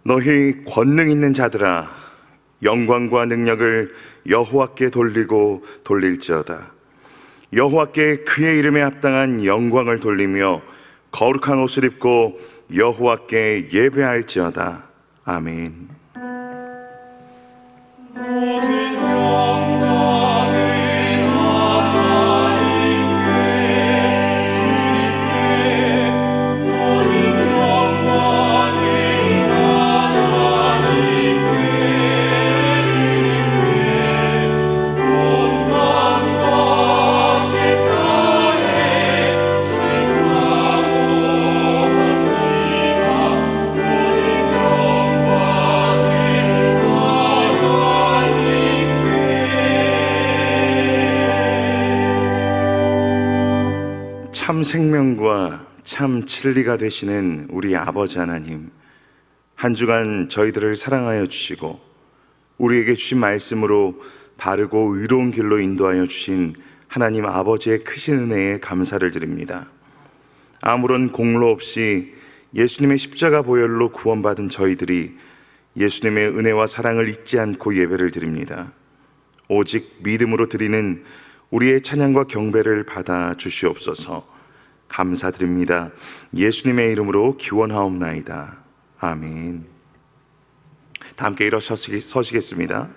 너희 권능 있는 자들아, 영광과 능력을 여호와께 돌리고 돌릴지어다. 여호와께 그의 이름에 합당한 영광을 돌리며 거룩한 옷을 입고 여호와께 예배할지어다. 아멘. 참 생명과 참 진리가 되시는 우리 아버지 하나님, 한 주간 저희들을 사랑하여 주시고 우리에게 주신 말씀으로 바르고 의로운 길로 인도하여 주신 하나님 아버지의 크신 은혜에 감사를 드립니다. 아무런 공로 없이 예수님의 십자가 보혈로 구원받은 저희들이 예수님의 은혜와 사랑을 잊지 않고 예배를 드립니다. 오직 믿음으로 드리는 우리의 찬양과 경배를 받아 주시옵소서. 감사드립니다. 예수님의 이름으로 기원하옵나이다. 아멘. 다 함께 일어서시겠습니다.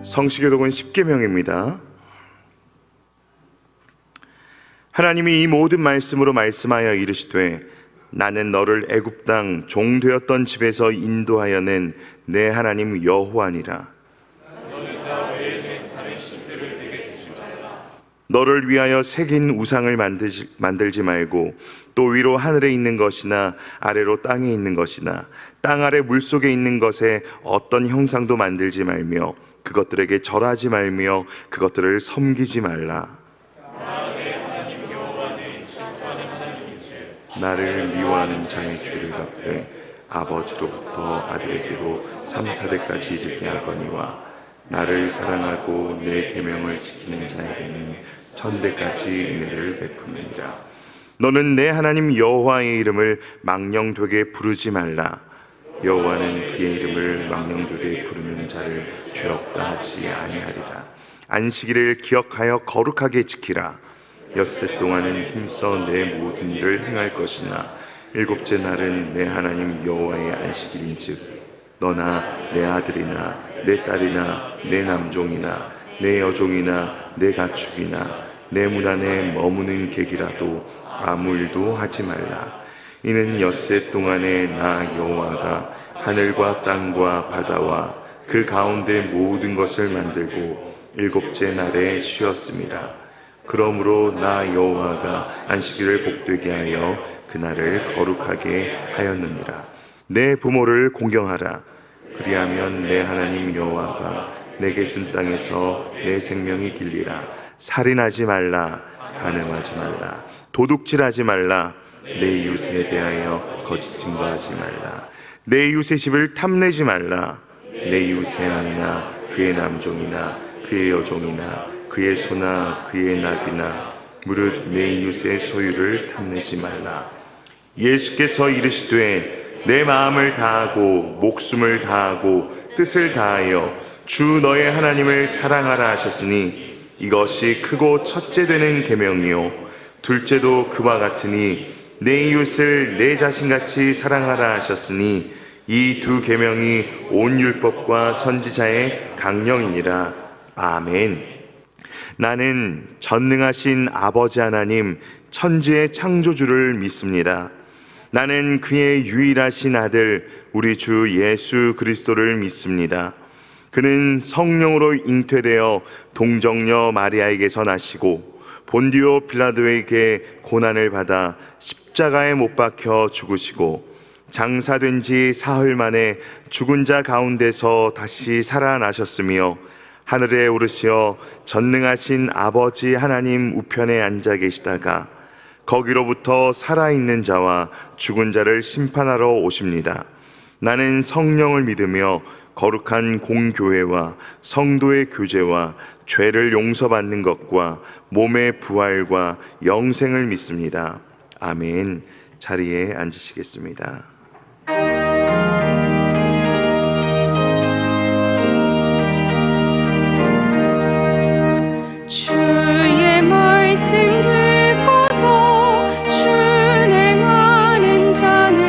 성시교독은 10계명입니다. 하나님이 이 모든 말씀으로 말씀하여 이르시되 나는 너를 애굽 땅 종되었던 집에서 인도하여 낸 내 하나님 여호와니라. 너를 위하여 새긴 우상을 만들지 말고 또 위로 하늘에 있는 것이나 아래로 땅에 있는 것이나 땅 아래 물속에 있는 것에 어떤 형상도 만들지 말며 그것들에게 절하지 말며 그것들을 섬기지 말라. 나를 미워하는 자의 죄를 갚되 아버지로부터 아들에게로 3, 4대까지 이르게 하거니와 나를 사랑하고 내 계명을 지키는 자에게는 1000대까지 은혜를 베푸느니라. 너는 내 하나님 여호와의 이름을 망령되게 부르지 말라. 여호와는 그의 이름을 망령되게 부르는 자를 죄 없다 하지 아니하리라. 안식일을 기억하여 거룩하게 지키라. 엿새 동안은 힘써 내 모든 일을 행할 것이나 일곱째 날은 내 하나님 여호와의 안식일인즉 너나 내 아들이나 내 딸이나 내 남종이나 내 여종이나 내 가축이나 내 문 안에 머무는 객이라도 아무 일도 하지 말라. 이는 엿새 동안에 나 여호와가 하늘과 땅과 바다와 그 가운데 모든 것을 만들고 일곱째 날에 쉬었습니다. 그러므로 나 여호와가 안식일을 복되게 하여 그날을 거룩하게 하였느니라. 내 부모를 공경하라. 그리하면 내 하나님 여호와가 내게 준 땅에서 내 생명이 길리라. 살인하지 말라. 간음하지 말라. 도둑질하지 말라. 내 이웃에 대하여 거짓 증거하지 말라. 내 이웃의 집을 탐내지 말라. 내 이웃의 아내나 그의 남종이나 그의 여종이나 그의 소나 그의 낙이나 무릇 내 이웃의 소유를 탐내지 말라. 예수께서 이르시되 내 마음을 다하고 목숨을 다하고 뜻을 다하여 주 너의 하나님을 사랑하라 하셨으니 이것이 크고 첫째 되는 계명이요 둘째도 그와 같으니 내 이웃을 내 자신같이 사랑하라 하셨으니 이 두 계명이 온 율법과 선지자의 강령이니라. 아멘. 나는 전능하신 아버지 하나님 천지의 창조주를 믿습니다. 나는 그의 유일하신 아들 우리 주 예수 그리스도를 믿습니다. 그는 성령으로 잉태되어 동정녀 마리아에게서 나시고 본디오 빌라도에게 고난을 받아 십자가에 못 박혀 죽으시고 장사된 지 사흘 만에 죽은 자 가운데서 다시 살아나셨으며 하늘에 오르시어 전능하신 아버지 하나님 우편에 앉아 계시다가 거기로부터 살아있는 자와 죽은 자를 심판하러 오십니다. 나는 성령을 믿으며 거룩한 공교회와 성도의 교제와 죄를 용서받는 것과 몸의 부활과 영생을 믿습니다. 아멘. 자리에 앉으시겠습니다. 주의 말씀 듣고서 준행하는 자는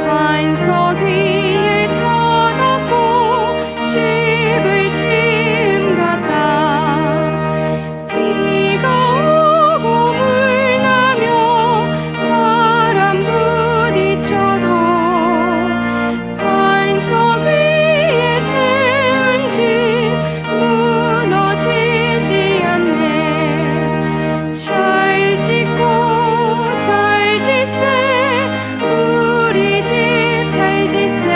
반석 위에 터닫고 집을 지음 같아. 비가 오고 물 나며 바람 부딪혀도 반석 위에 세운 집 무너지지 않네. 잘 짓고 잘 짓세 우리 집 잘 짓세.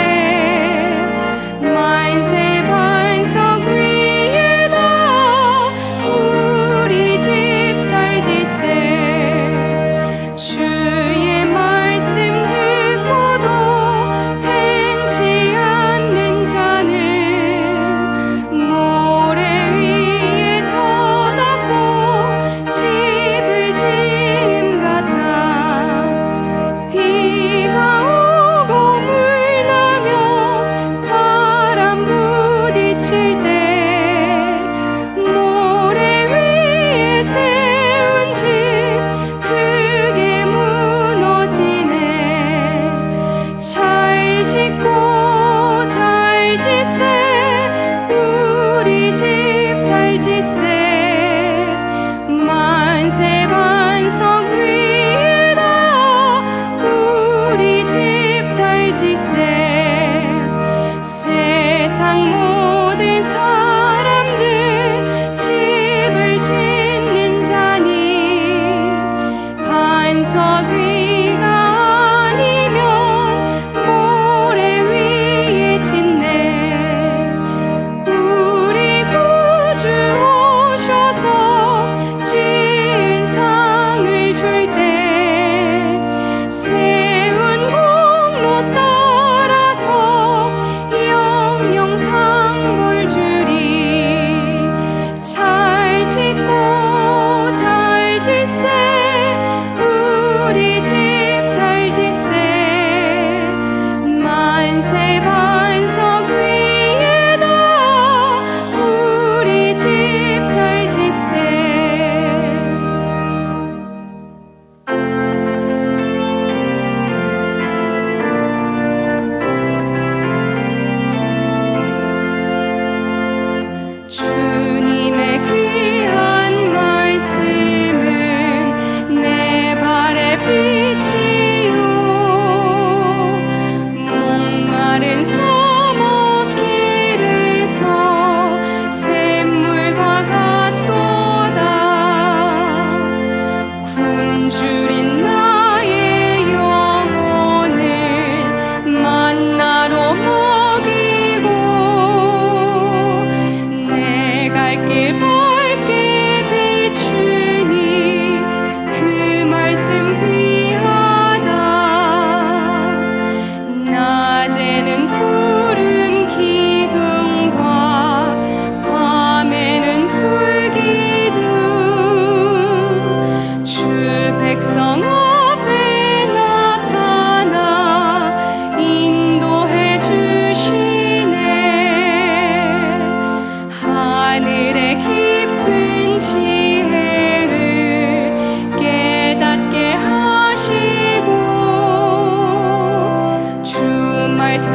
만세 반석 위에다 우리 집 잘 짓세. 주의 말씀 듣고도 행치 않는 자는 모래 위에 터닫고 집을 지음 같아. 비가 오고 물 나며 바람 부딪힐 때 모래 위에 세운 집 크게 무너지네. 잘 짓고 잘 짓세 우리 집 잘 짓세. 만세 반석 위에다 우리 집 잘 짓세. 세상 모든 사람들 집을 지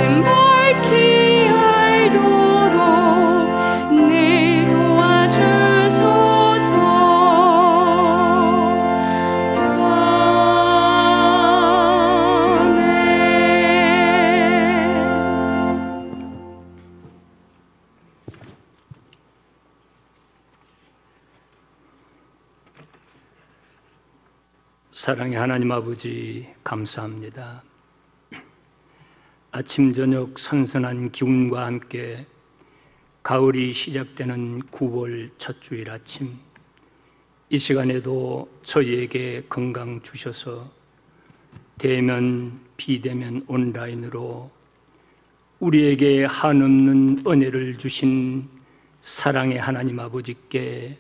뜻은 밝히 알도록 늘 도와주소서. 사랑의 하나님 아버지, 감사합니다. 아침 저녁 선선한 기운과 함께 가을이 시작되는 9월 첫 주일 아침, 이 시간에도 저희에게 건강 주셔서 대면 비대면 온라인으로 우리에게 한없는 은혜를 주신 사랑의 하나님 아버지께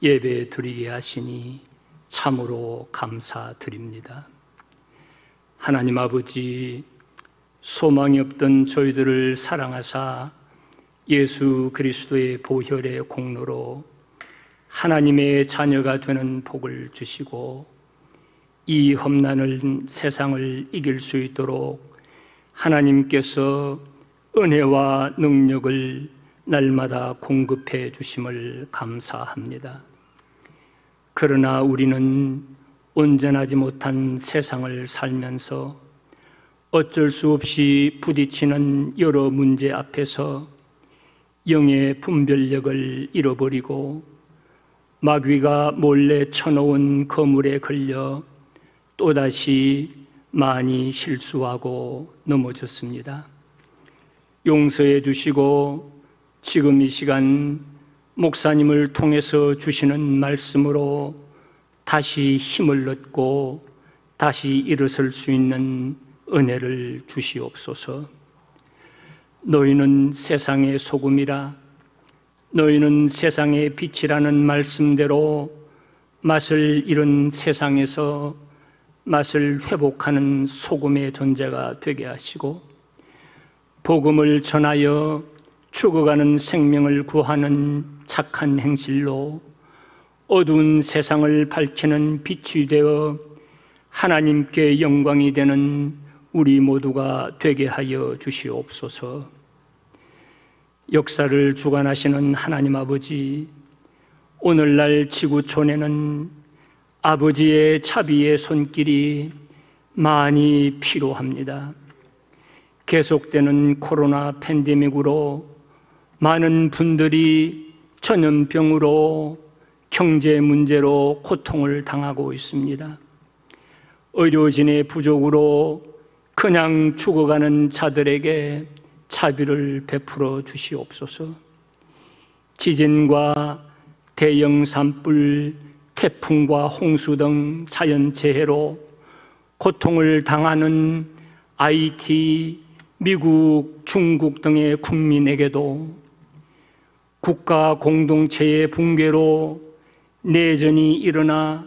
예배 드리게 하시니 참으로 감사드립니다. 하나님 아버지, 소망이 없던 저희들을 사랑하사 예수 그리스도의 보혈의 공로로 하나님의 자녀가 되는 복을 주시고 이 험난한 세상을 이길 수 있도록 하나님께서 은혜와 능력을 날마다 공급해 주심을 감사합니다. 그러나 우리는 온전하지 못한 세상을 살면서 어쩔 수 없이 부딪히는 여러 문제 앞에서 영의 분별력을 잃어버리고 마귀가 몰래 쳐놓은 거물에 걸려 또다시 많이 실수하고 넘어졌습니다. 용서해 주시고 지금 이 시간 목사님을 통해서 주시는 말씀으로 다시 힘을 얻고 다시 일어설 수 있는 은혜를 주시옵소서. 너희는 세상의 소금이라, 너희는 세상의 빛이라는 말씀대로 맛을 잃은 세상에서 맛을 회복하는 소금의 존재가 되게 하시고 복음을 전하여 죽어가는 생명을 구하는 착한 행실로 어두운 세상을 밝히는 빛이 되어 하나님께 영광이 되는 우리 모두가 되게 하여 주시옵소서. 역사를 주관하시는 하나님 아버지, 오늘날 지구촌에는 아버지의 자비의 손길이 많이 필요합니다. 계속되는 코로나 팬데믹으로 많은 분들이 전염병으로 경제 문제로 고통을 당하고 있습니다. 의료진의 부족으로 그냥 죽어가는 자들에게 자비를 베풀어 주시옵소서. 지진과 대형 산불, 태풍과 홍수 등 자연재해로 고통을 당하는 IT, 미국, 중국 등의 국민에게도 국가 공동체의 붕괴로 내전이 일어나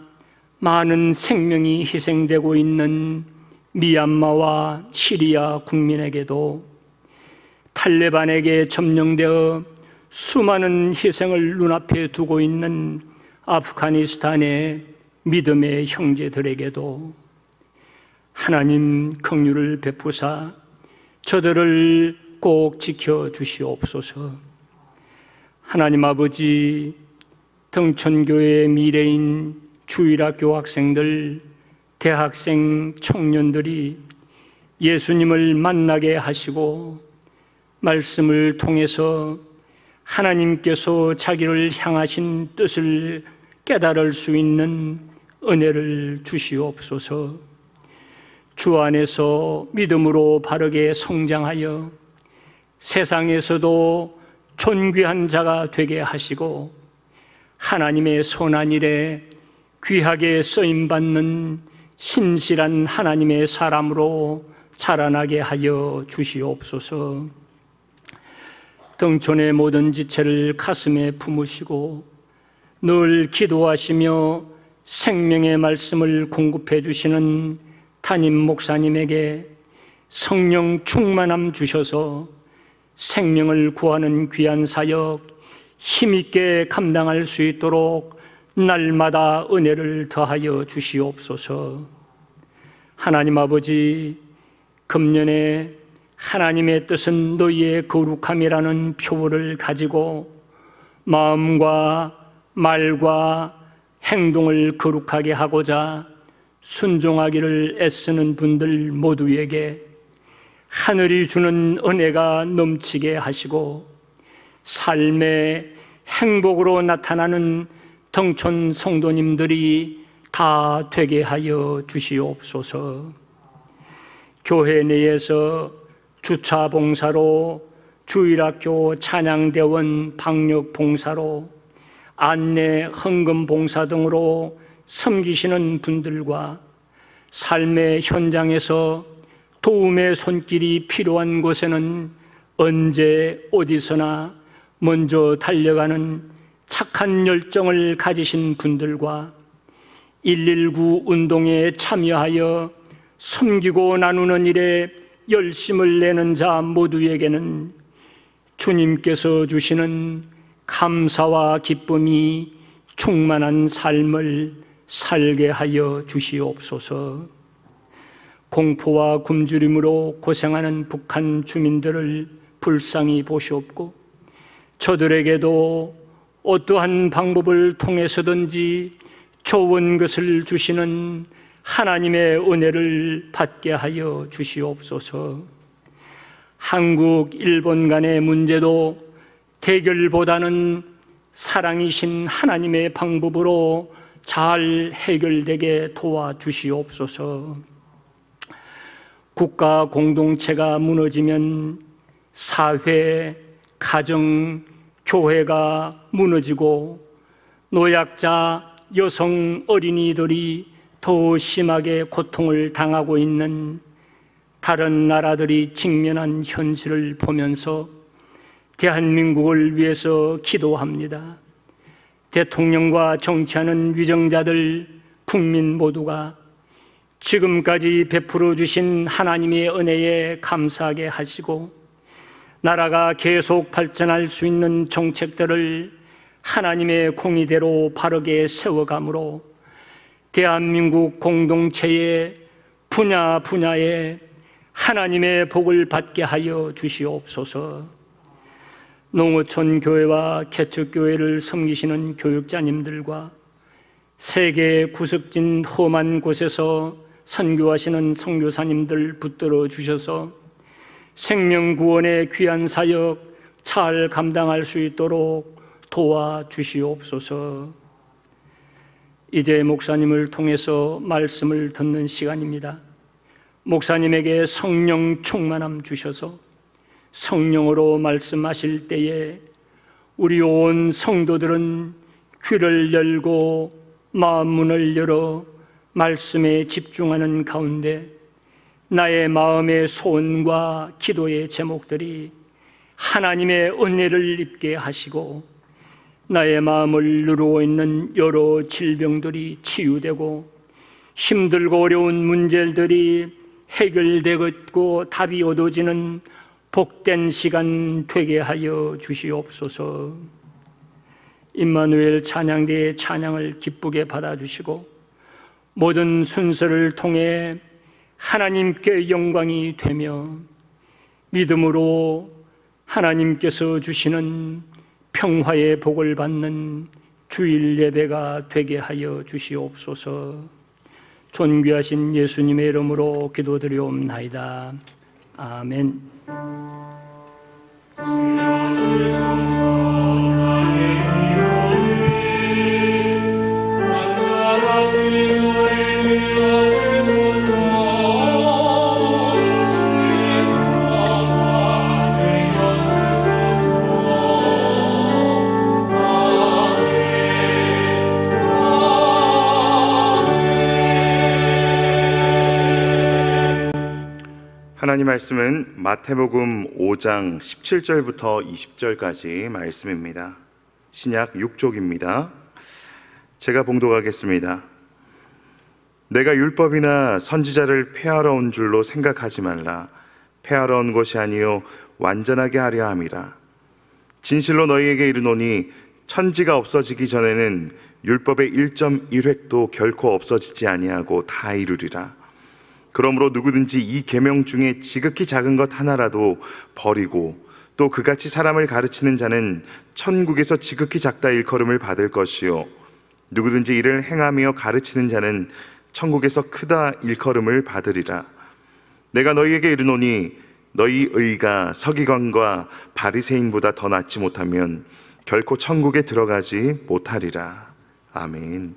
많은 생명이 희생되고 있는 미얀마와 시리아 국민에게도 탈레반에게 점령되어 수많은 희생을 눈앞에 두고 있는 아프가니스탄의 믿음의 형제들에게도 하나님 긍휼을 베푸사 저들을 꼭 지켜주시옵소서. 하나님 아버지, 등촌교회의 미래인 주일학교 학생들, 대학생, 청년들이 예수님을 만나게 하시고 말씀을 통해서 하나님께서 자기를 향하신 뜻을 깨달을 수 있는 은혜를 주시옵소서. 주 안에서 믿음으로 바르게 성장하여 세상에서도 존귀한 자가 되게 하시고 하나님의 선한 일에 귀하게 쓰임받는 신실한 하나님의 사람으로 자라나게 하여 주시옵소서. 등촌의 모든 지체를 가슴에 품으시고 늘 기도하시며 생명의 말씀을 공급해 주시는 담임 목사님에게 성령 충만함 주셔서 생명을 구하는 귀한 사역 힘있게 감당할 수 있도록 날마다 은혜를 더하여 주시옵소서. 하나님 아버지, 금년에 하나님의 뜻은 너희의 거룩함이라는 표어를 가지고 마음과 말과 행동을 거룩하게 하고자 순종하기를 애쓰는 분들 모두에게 하늘이 주는 은혜가 넘치게 하시고 삶의 행복으로 나타나는 등촌 성도님들이 다 되게 하여 주시옵소서. 교회 내에서 주차 봉사로, 주일학교 찬양대원 방역 봉사로, 안내 헌금 봉사 등으로 섬기시는 분들과 삶의 현장에서 도움의 손길이 필요한 곳에는 언제 어디서나 먼저 달려가는 착한 열정을 가지신 분들과 119 운동에 참여하여 섬기고 나누는 일에 열심을 내는 자 모두에게는 주님께서 주시는 감사와 기쁨이 충만한 삶을 살게 하여 주시옵소서. 공포와 굶주림으로 고생하는 북한 주민들을 불쌍히 보시옵고 저들에게도 어떠한 방법을 통해서든지 좋은 것을 주시는 하나님의 은혜를 받게 하여 주시옵소서. 한국, 일본 간의 문제도 대결보다는 사랑이신 하나님의 방법으로 잘 해결되게 도와주시옵소서. 국가 공동체가 무너지면 사회, 가정, 교회가 무너지고 노약자, 여성, 어린이들이 더 심하게 고통을 당하고 있는 다른 나라들이 직면한 현실을 보면서 대한민국을 위해서 기도합니다. 대통령과 정치하는 위정자들, 국민 모두가 지금까지 베풀어 주신 하나님의 은혜에 감사하게 하시고 나라가 계속 발전할 수 있는 정책들을 하나님의 공의대로 바르게 세워가므로 대한민국 공동체의 분야에 하나님의 복을 받게 하여 주시옵소서. 농어촌 교회와 개척교회를 섬기시는 교육자님들과 세계 구석진 험한 곳에서 선교하시는 선교사님들 붙들어 주셔서 생명구원의 귀한 사역 잘 감당할 수 있도록 도와주시옵소서. 이제 목사님을 통해서 말씀을 듣는 시간입니다. 목사님에게 성령 충만함 주셔서 성령으로 말씀하실 때에 우리 온 성도들은 귀를 열고 마음 문을 열어 말씀에 집중하는 가운데 나의 마음의 소원과 기도의 제목들이 하나님의 은혜를 입게 하시고 나의 마음을 누르고 있는 여러 질병들이 치유되고 힘들고 어려운 문제들이 해결되고 답이 얻어지는 복된 시간 되게 하여 주시옵소서. 임마누엘 찬양대의 찬양을 기쁘게 받아주시고 모든 순서를 통해 하나님께 영광이 되며 믿음으로 하나님께서 주시는 평화의 복을 받는 주일 예배가 되게 하여 주시옵소서. 존귀하신 예수님의 이름으로 기도드리옵나이다. 아멘. 하나님 말씀은 마태복음 5장 17절부터 20절까지 말씀입니다. 신약 6쪽입니다. 제가 봉독하겠습니다. 내가 율법이나 선지자를 폐하러 온 줄로 생각하지 말라. 폐하러 온 것이 아니요 완전하게 하려 함이라. 진실로 너희에게 이르노니 천지가 없어지기 전에는 율법의 1.1획도 결코 없어지지 아니하고 다 이루리라. 그러므로 누구든지 이 계명 중에 지극히 작은 것 하나라도 버리고 또 그같이 사람을 가르치는 자는 천국에서 지극히 작다 일컬음을 받을 것이요 누구든지 이를 행하며 가르치는 자는 천국에서 크다 일컬음을 받으리라. 내가 너희에게 이르노니 너희 의가 서기관과 바리새인보다 더 낫지 못하면 결코 천국에 들어가지 못하리라. 아멘.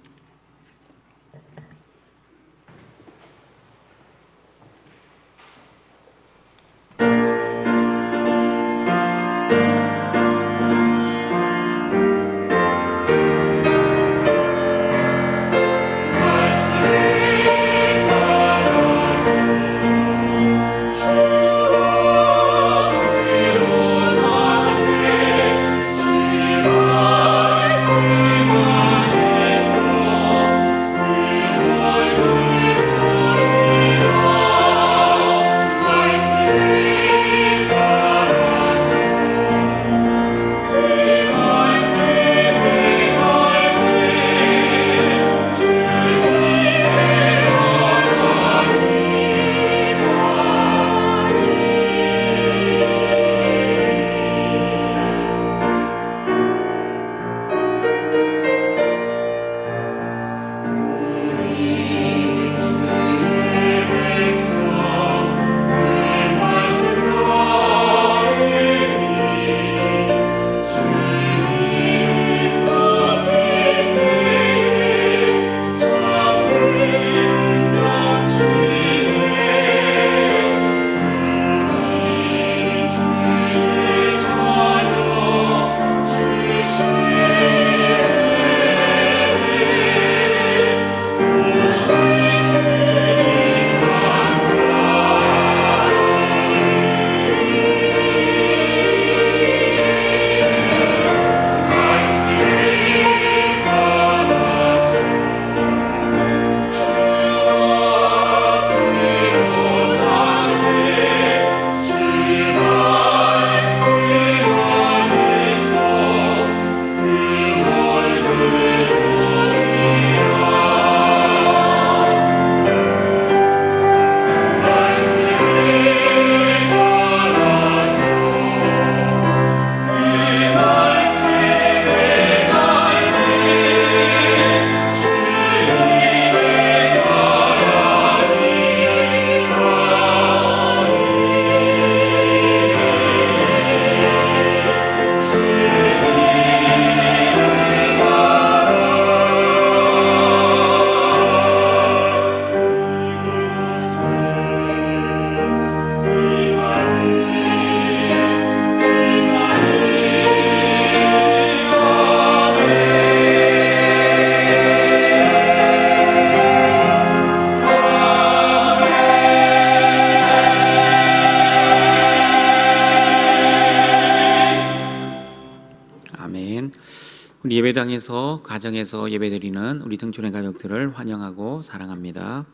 우리 예배당에서 가정에서 예배드리는 우리 등촌의 가족들을 환영하고 사랑합니다.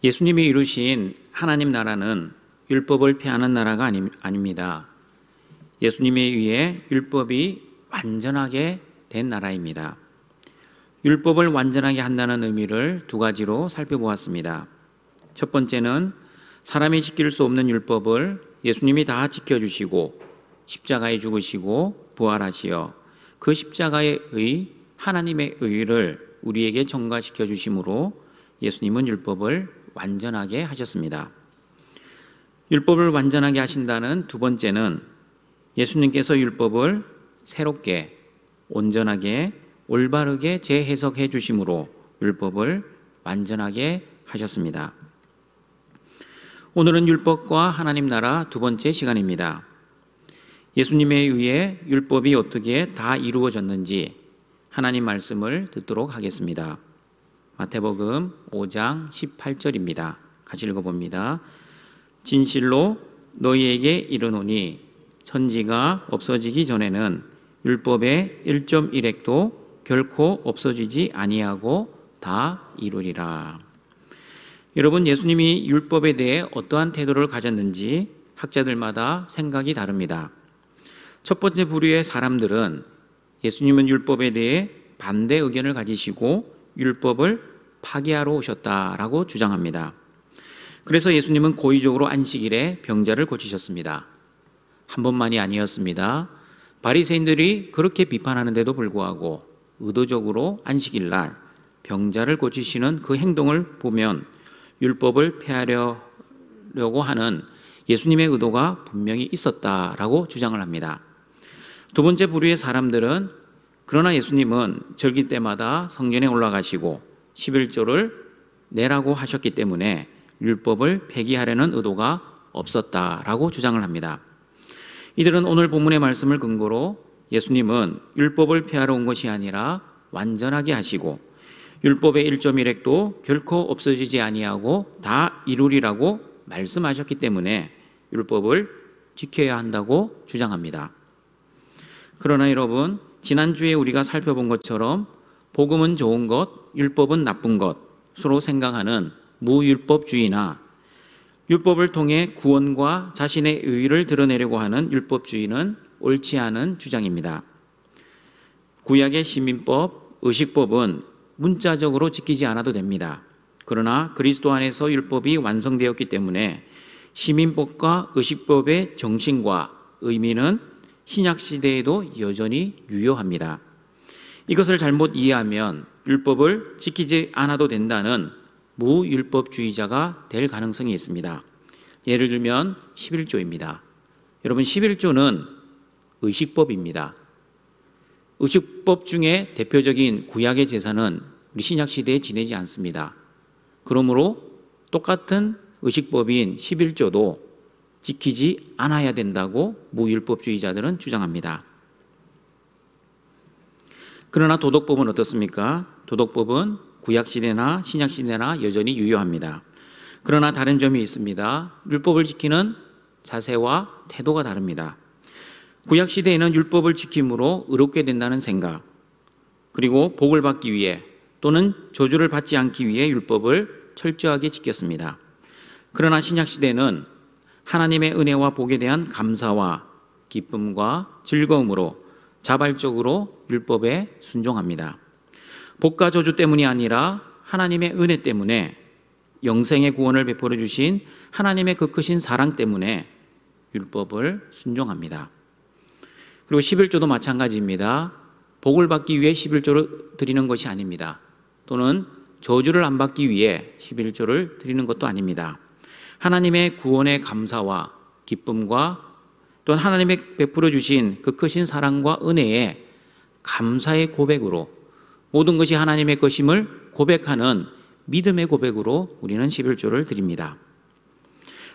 예수님이 이루신 하나님 나라는 율법을 폐하는 나라가 아닙니다. 예수님에 의해 율법이 완전하게 된 나라입니다. 율법을 완전하게 한다는 의미를 두 가지로 살펴보았습니다. 첫 번째는 사람이 지킬 수 없는 율법을 예수님이 다 지켜주시고 십자가에 죽으시고 부활하시어 그 십자가의 의, 하나님의 의를 우리에게 전가시켜 주심으로 예수님은 율법을 완전하게 하셨습니다. 율법을 완전하게 하신다는 두 번째는 예수님께서 율법을 새롭게, 온전하게, 올바르게 재해석해 주심으로 율법을 완전하게 하셨습니다. 오늘은 율법과 하나님 나라 두 번째 시간입니다. 예수님에 의해 율법이 어떻게 다 이루어졌는지 하나님 말씀을 듣도록 하겠습니다. 마태복음 5장 18절입니다. 같이 읽어봅니다. 진실로 너희에게 이르노니 천지가 없어지기 전에는 율법의 1.1획도 결코 없어지지 아니하고 다 이루리라. 여러분, 예수님이 율법에 대해 어떠한 태도를 가졌는지 학자들마다 생각이 다릅니다. 첫 번째 부류의 사람들은 예수님은 율법에 대해 반대 의견을 가지시고 율법을 파기하러 오셨다라고 주장합니다. 그래서 예수님은 고의적으로 안식일에 병자를 고치셨습니다. 한 번만이 아니었습니다. 바리새인들이 그렇게 비판하는데도 불구하고 의도적으로 안식일 날 병자를 고치시는 그 행동을 보면 율법을 폐하려고 하는 예수님의 의도가 분명히 있었다라고 주장을 합니다. 두 번째 부류의 사람들은 그러나 예수님은 절기 때마다 성전에 올라가시고 11조를 내라고 하셨기 때문에 율법을 폐기하려는 의도가 없었다라고 주장을 합니다. 이들은 오늘 본문의 말씀을 근거로 예수님은 율법을 폐하러 온 것이 아니라 완전하게 하시고 율법의 1.1획도 결코 없어지지 아니하고 다 이루리라고 말씀하셨기 때문에 율법을 지켜야 한다고 주장합니다. 그러나 여러분, 지난주에 우리가 살펴본 것처럼 복음은 좋은 것, 율법은 나쁜 것으로 생각하는 무율법주의나 율법을 통해 구원과 자신의 의의를 드러내려고 하는 율법주의는 옳지 않은 주장입니다. 구약의 시민법, 의식법은 문자적으로 지키지 않아도 됩니다. 그러나 그리스도 안에서 율법이 완성되었기 때문에 시민법과 의식법의 정신과 의미는 신약시대에도 여전히 유효합니다. 이것을 잘못 이해하면 율법을 지키지 않아도 된다는 무율법주의자가 될 가능성이 있습니다. 예를 들면 11조입니다. 여러분, 11조는 의식법입니다. 의식법 중에 대표적인 구약의 제사는 우리 신약시대에 지내지 않습니다. 그러므로 똑같은 의식법인 11조도 지키지 않아야 된다고 무율법주의자들은 주장합니다. 그러나 도덕법은 어떻습니까? 도덕법은 구약시대나 신약시대나 여전히 유효합니다. 그러나 다른 점이 있습니다. 율법을 지키는 자세와 태도가 다릅니다. 구약시대에는 율법을 지킴으로 의롭게 된다는 생각, 그리고 복을 받기 위해 또는 저주를 받지 않기 위해 율법을 철저하게 지켰습니다. 그러나 신약시대는 하나님의 은혜와 복에 대한 감사와 기쁨과 즐거움으로 자발적으로 율법에 순종합니다. 복과 저주 때문이 아니라 하나님의 은혜 때문에, 영생의 구원을 베풀어 주신 하나님의 그 크신 사랑 때문에 율법을 순종합니다. 그리고 11조도 마찬가지입니다. 복을 받기 위해 11조를 드리는 것이 아닙니다. 또는 저주를 안 받기 위해 11조를 드리는 것도 아닙니다. 하나님의 구원의 감사와 기쁨과 또한 하나님의 베풀어 주신 그 크신 사랑과 은혜에 감사의 고백으로, 모든 것이 하나님의 것임을 고백하는 믿음의 고백으로 우리는 11조를 드립니다.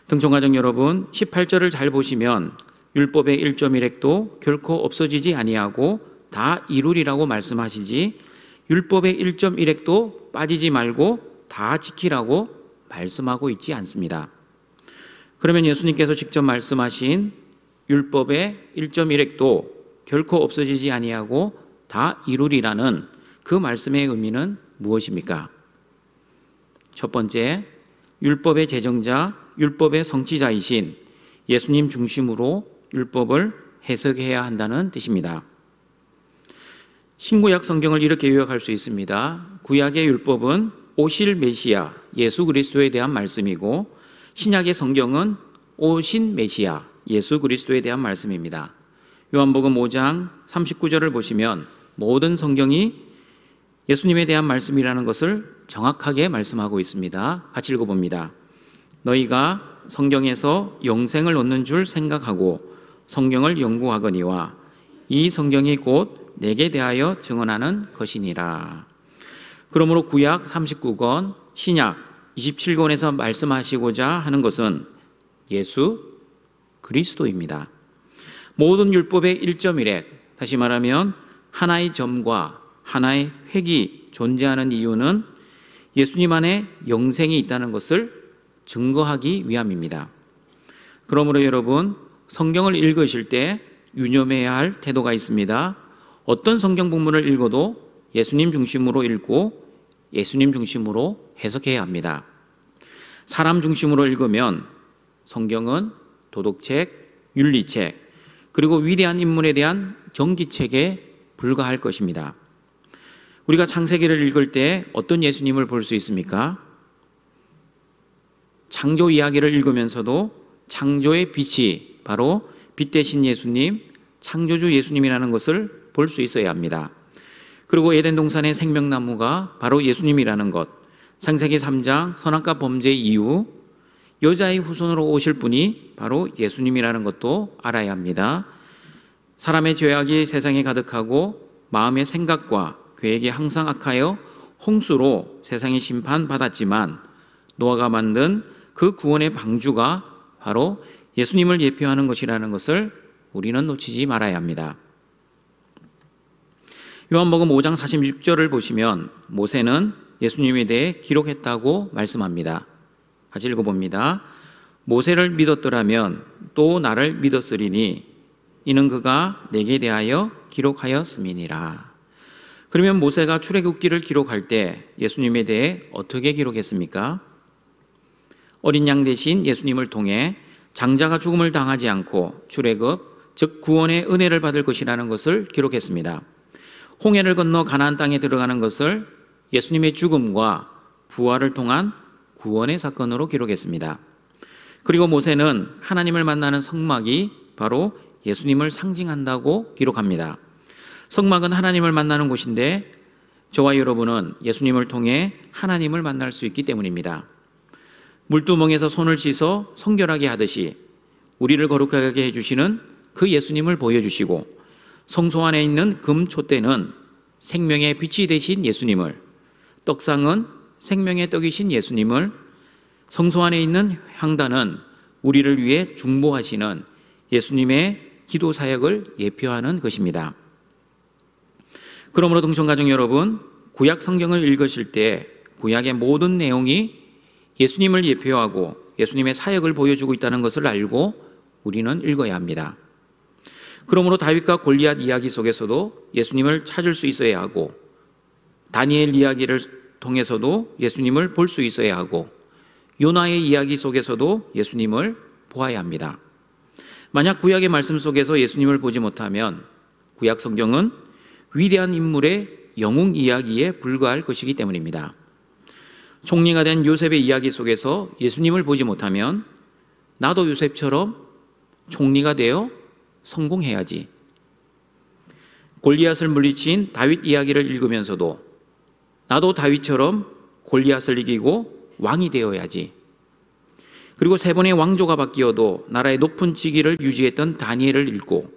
등촌가족 여러분, 18절을 잘 보시면 율법의 1.1획도 결코 없어지지 아니하고 다 이루리라고 말씀하시지 율법의 1.1획도 빠지지 말고 다 지키라고 말씀하고 있지 않습니다. 그러면 예수님께서 직접 말씀하신 율법의 1.1획도 결코 없어지지 아니하고 다 이루리라는 그 말씀의 의미는 무엇입니까? 첫 번째, 율법의 제정자, 율법의 성취자이신 예수님 중심으로 율법을 해석해야 한다는 뜻입니다. 신구약 성경을 이렇게 요약할 수 있습니다. 구약의 율법은 오실 메시아 예수 그리스도에 대한 말씀이고, 신약의 성경은 오신 메시아 예수 그리스도에 대한 말씀입니다. 요한복음 5장 39절을 보시면 모든 성경이 예수님에 대한 말씀이라는 것을 정확하게 말씀하고 있습니다. 같이 읽어봅니다. 너희가 성경에서 영생을 얻는 줄 생각하고 성경을 연구하거니와 이 성경이 곧 내게 대하여 증언하는 것이니라. 그러므로 구약 39권, 신약 27권에서 말씀하시고자 하는 것은 예수 그리스도입니다. 모든 율법의 1.1획, 다시 말하면 하나의 점과 하나의 획이 존재하는 이유는 예수님 안에 영생이 있다는 것을 증거하기 위함입니다. 그러므로 여러분, 성경을 읽으실 때 유념해야 할 태도가 있습니다. 어떤 성경 본문을 읽어도 예수님 중심으로 읽고 예수님 중심으로 해석해야 합니다. 사람 중심으로 읽으면 성경은 도덕책, 윤리책, 그리고 위대한 인물에 대한 전기책에 불과할 것입니다. 우리가 창세기를 읽을 때 어떤 예수님을 볼 수 있습니까? 창조 이야기를 읽으면서도 창조의 빛이 바로 빛 대신 예수님, 창조주 예수님이라는 것을 볼 수 있어야 합니다. 그리고 에덴 동산의 생명나무가 바로 예수님이라는 것, 창세기 3장 선악과 범죄 이후 여자의 후손으로 오실 분이 바로 예수님이라는 것도 알아야 합니다. 사람의 죄악이 세상에 가득하고 마음의 생각과 계획이 항상 악하여 홍수로 세상이 심판받았지만 노아가 만든 그 구원의 방주가 바로 예수님을 예표하는 것이라는 것을 우리는 놓치지 말아야 합니다. 요한복음 5장 46절을 보시면 모세는 예수님에 대해 기록했다고 말씀합니다. 같이 읽어봅니다. 모세를 믿었더라면 또 나를 믿었으리니 이는 그가 내게 대하여 기록하였음이니라. 그러면 모세가 출애굽기를 기록할 때 예수님에 대해 어떻게 기록했습니까? 어린 양 대신 예수님을 통해 장자가 죽음을 당하지 않고 출애굽, 즉 구원의 은혜를 받을 것이라는 것을 기록했습니다. 홍해를 건너 가나안 땅에 들어가는 것을 예수님의 죽음과 부활을 통한 구원의 사건으로 기록했습니다. 그리고 모세는 하나님을 만나는 성막이 바로 예수님을 상징한다고 기록합니다. 성막은 하나님을 만나는 곳인데 저와 여러분은 예수님을 통해 하나님을 만날 수 있기 때문입니다. 물두멍에서 손을 씻어 성결하게 하듯이 우리를 거룩하게 해주시는 그 예수님을 보여주시고 성소 안에 있는 금 촛대는 생명의 빛이 되신 예수님을, 떡상은 생명의 떡이신 예수님을, 성소 안에 있는 향단은 우리를 위해 중보하시는 예수님의 기도 사역을 예표하는 것입니다. 그러므로 동청가족 여러분, 구약 성경을 읽으실 때 구약의 모든 내용이 예수님을 예표하고 예수님의 사역을 보여주고 있다는 것을 알고 우리는 읽어야 합니다. 그러므로 다윗과 골리앗 이야기 속에서도 예수님을 찾을 수 있어야 하고 다니엘 이야기를 통해서도 예수님을 볼 수 있어야 하고 요나의 이야기 속에서도 예수님을 보아야 합니다. 만약 구약의 말씀 속에서 예수님을 보지 못하면 구약 성경은 위대한 인물의 영웅 이야기에 불과할 것이기 때문입니다. 총리가 된 요셉의 이야기 속에서 예수님을 보지 못하면 나도 요셉처럼 총리가 되어 성공해야지. 골리앗을 물리친 다윗 이야기를 읽으면서도 나도 다윗처럼 골리앗을 이기고 왕이 되어야지. 그리고 세 번의 왕조가 바뀌어도 나라의 높은 직위를 유지했던 다니엘을 읽고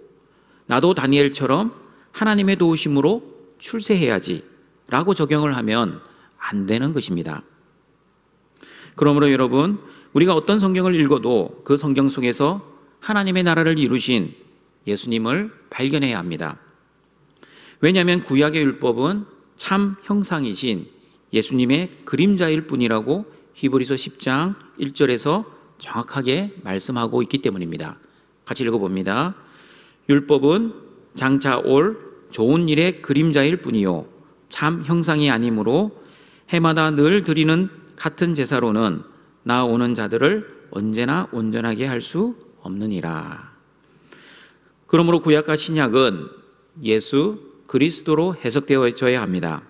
나도 다니엘처럼 하나님의 도우심으로 출세해야지 라고 적용을 하면 안 되는 것입니다. 그러므로 여러분, 우리가 어떤 성경을 읽어도 그 성경 속에서 하나님의 나라를 이루신 예수님을 발견해야 합니다. 왜냐하면 구약의 율법은 참 형상이신 예수님의 그림자일 뿐이라고 히브리서 10장 1절에서 정확하게 말씀하고 있기 때문입니다. 같이 읽어봅니다. 율법은 장차 올 좋은 일의 그림자일 뿐이요 참 형상이 아니므로 해마다 늘 드리는 같은 제사로는 나오는 자들을 언제나 온전하게 할 수 없느니라. 그러므로 구약과 신약은 예수 그리스도로 해석되어져야 합니다.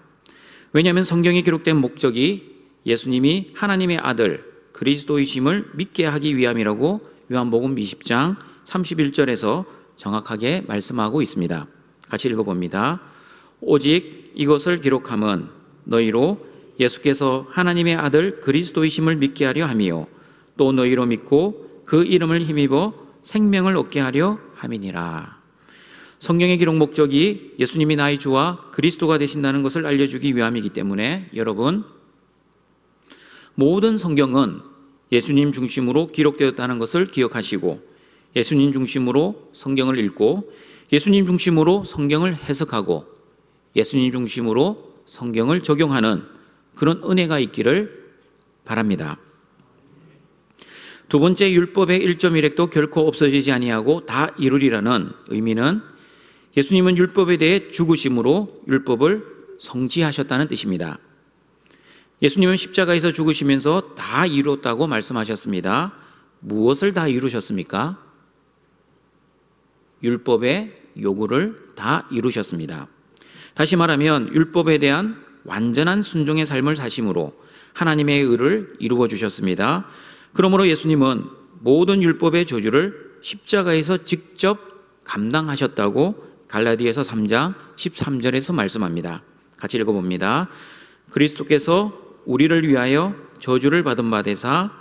왜냐하면 성경에 기록된 목적이 예수님이 하나님의 아들 그리스도이심을 믿게 하기 위함이라고 요한복음 20장 31절에서 정확하게 말씀하고 있습니다. 같이 읽어봅니다. 오직 이것을 기록함은 너희로 예수께서 하나님의 아들 그리스도이심을 믿게 하려 함이요 또 너희로 믿고 그 이름을 힘입어 생명을 얻게 하려 함이니라. 성경의 기록 목적이 예수님이 나의 주와 그리스도가 되신다는 것을 알려주기 위함이기 때문에 여러분, 모든 성경은 예수님 중심으로 기록되었다는 것을 기억하시고 예수님 중심으로 성경을 읽고 예수님 중심으로 성경을 해석하고 예수님 중심으로 성경을 적용하는 그런 은혜가 있기를 바랍니다. 두 번째, 율법의 1.1획도 결코 없어지지 아니하고 다 이루리라는 의미는 예수님은 율법에 대해 죽으심으로 율법을 성취하셨다는 뜻입니다. 예수님은 십자가에서 죽으시면서 다 이루었다고 말씀하셨습니다. 무엇을 다 이루셨습니까? 율법의 요구를 다 이루셨습니다. 다시 말하면 율법에 대한 완전한 순종의 삶을 사심으로 하나님의 의를 이루어 주셨습니다. 그러므로 예수님은 모든 율법의 저주를 십자가에서 직접 감당하셨다고 갈라디아서 3장 13절에서 말씀합니다. 같이 읽어봅니다. 그리스도께서 우리를 위하여 저주를 받은 바 되사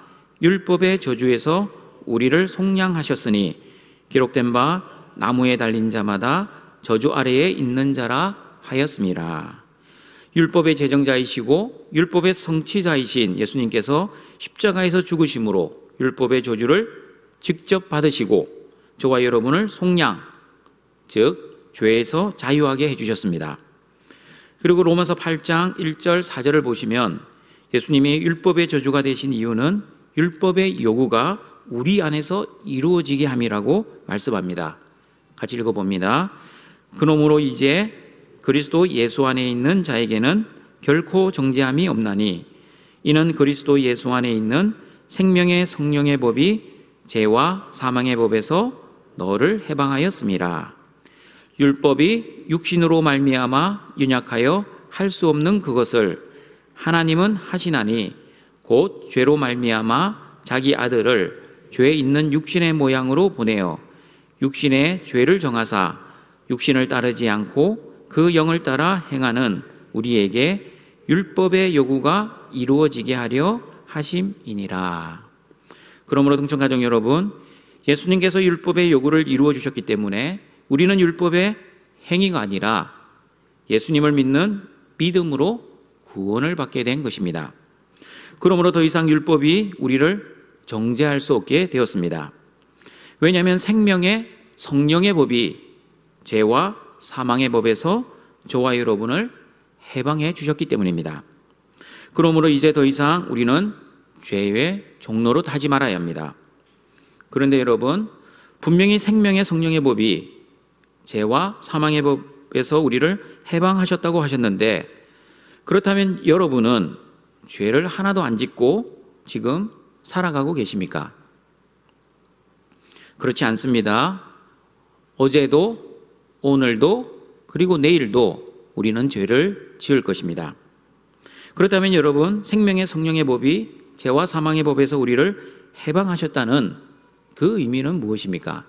율법의 저주에서 우리를 속량하셨으니 기록된 바 나무에 달린 자마다 저주 아래에 있는 자라 하였습니다. 율법의 제정자이시고 율법의 성취자이신 예수님께서 십자가에서 죽으심으로 율법의 저주를 직접 받으시고 저와 여러분을 속량, 즉 죄에서 자유하게 해주셨습니다. 그리고 로마서 8장 1절 4절을 보시면 예수님이 율법의 저주가 되신 이유는 율법의 요구가 우리 안에서 이루어지게 함이라고 말씀합니다. 같이 읽어봅니다. 그러므로 이제 그리스도 예수 안에 있는 자에게는 결코 정죄함이 없나니 이는 그리스도 예수 안에 있는 생명의 성령의 법이 죄와 사망의 법에서 너를 해방하였음이라. 율법이 육신으로 말미암아 연약하여 할 수 없는 그것을 하나님은 하시나니 곧 죄로 말미암아 자기 아들을 죄 있는 육신의 모양으로 보내어 육신의 죄를 정하사 육신을 따르지 않고 그 영을 따라 행하는 우리에게 율법의 요구가 이루어지게 하려 하심이니라. 그러므로 등청가족 여러분, 예수님께서 율법의 요구를 이루어 주셨기 때문에 우리는 율법의 행위가 아니라 예수님을 믿는 믿음으로 구원을 받게 된 것입니다. 그러므로 더 이상 율법이 우리를 정죄할 수 없게 되었습니다. 왜냐하면 생명의 성령의 법이 죄와 사망의 법에서 저와 여러분을 해방해 주셨기 때문입니다. 그러므로 이제 더 이상 우리는 죄의 종로로 타지 말아야 합니다. 그런데 여러분, 분명히 생명의 성령의 법이 죄와 사망의 법에서 우리를 해방하셨다고 하셨는데, 그렇다면 여러분은 죄를 하나도 안 짓고 지금 살아가고 계십니까? 그렇지 않습니다. 어제도 오늘도 그리고 내일도 우리는 죄를 지을 것입니다. 그렇다면 여러분, 생명의 성령의 법이 죄와 사망의 법에서 우리를 해방하셨다는 그 의미는 무엇입니까?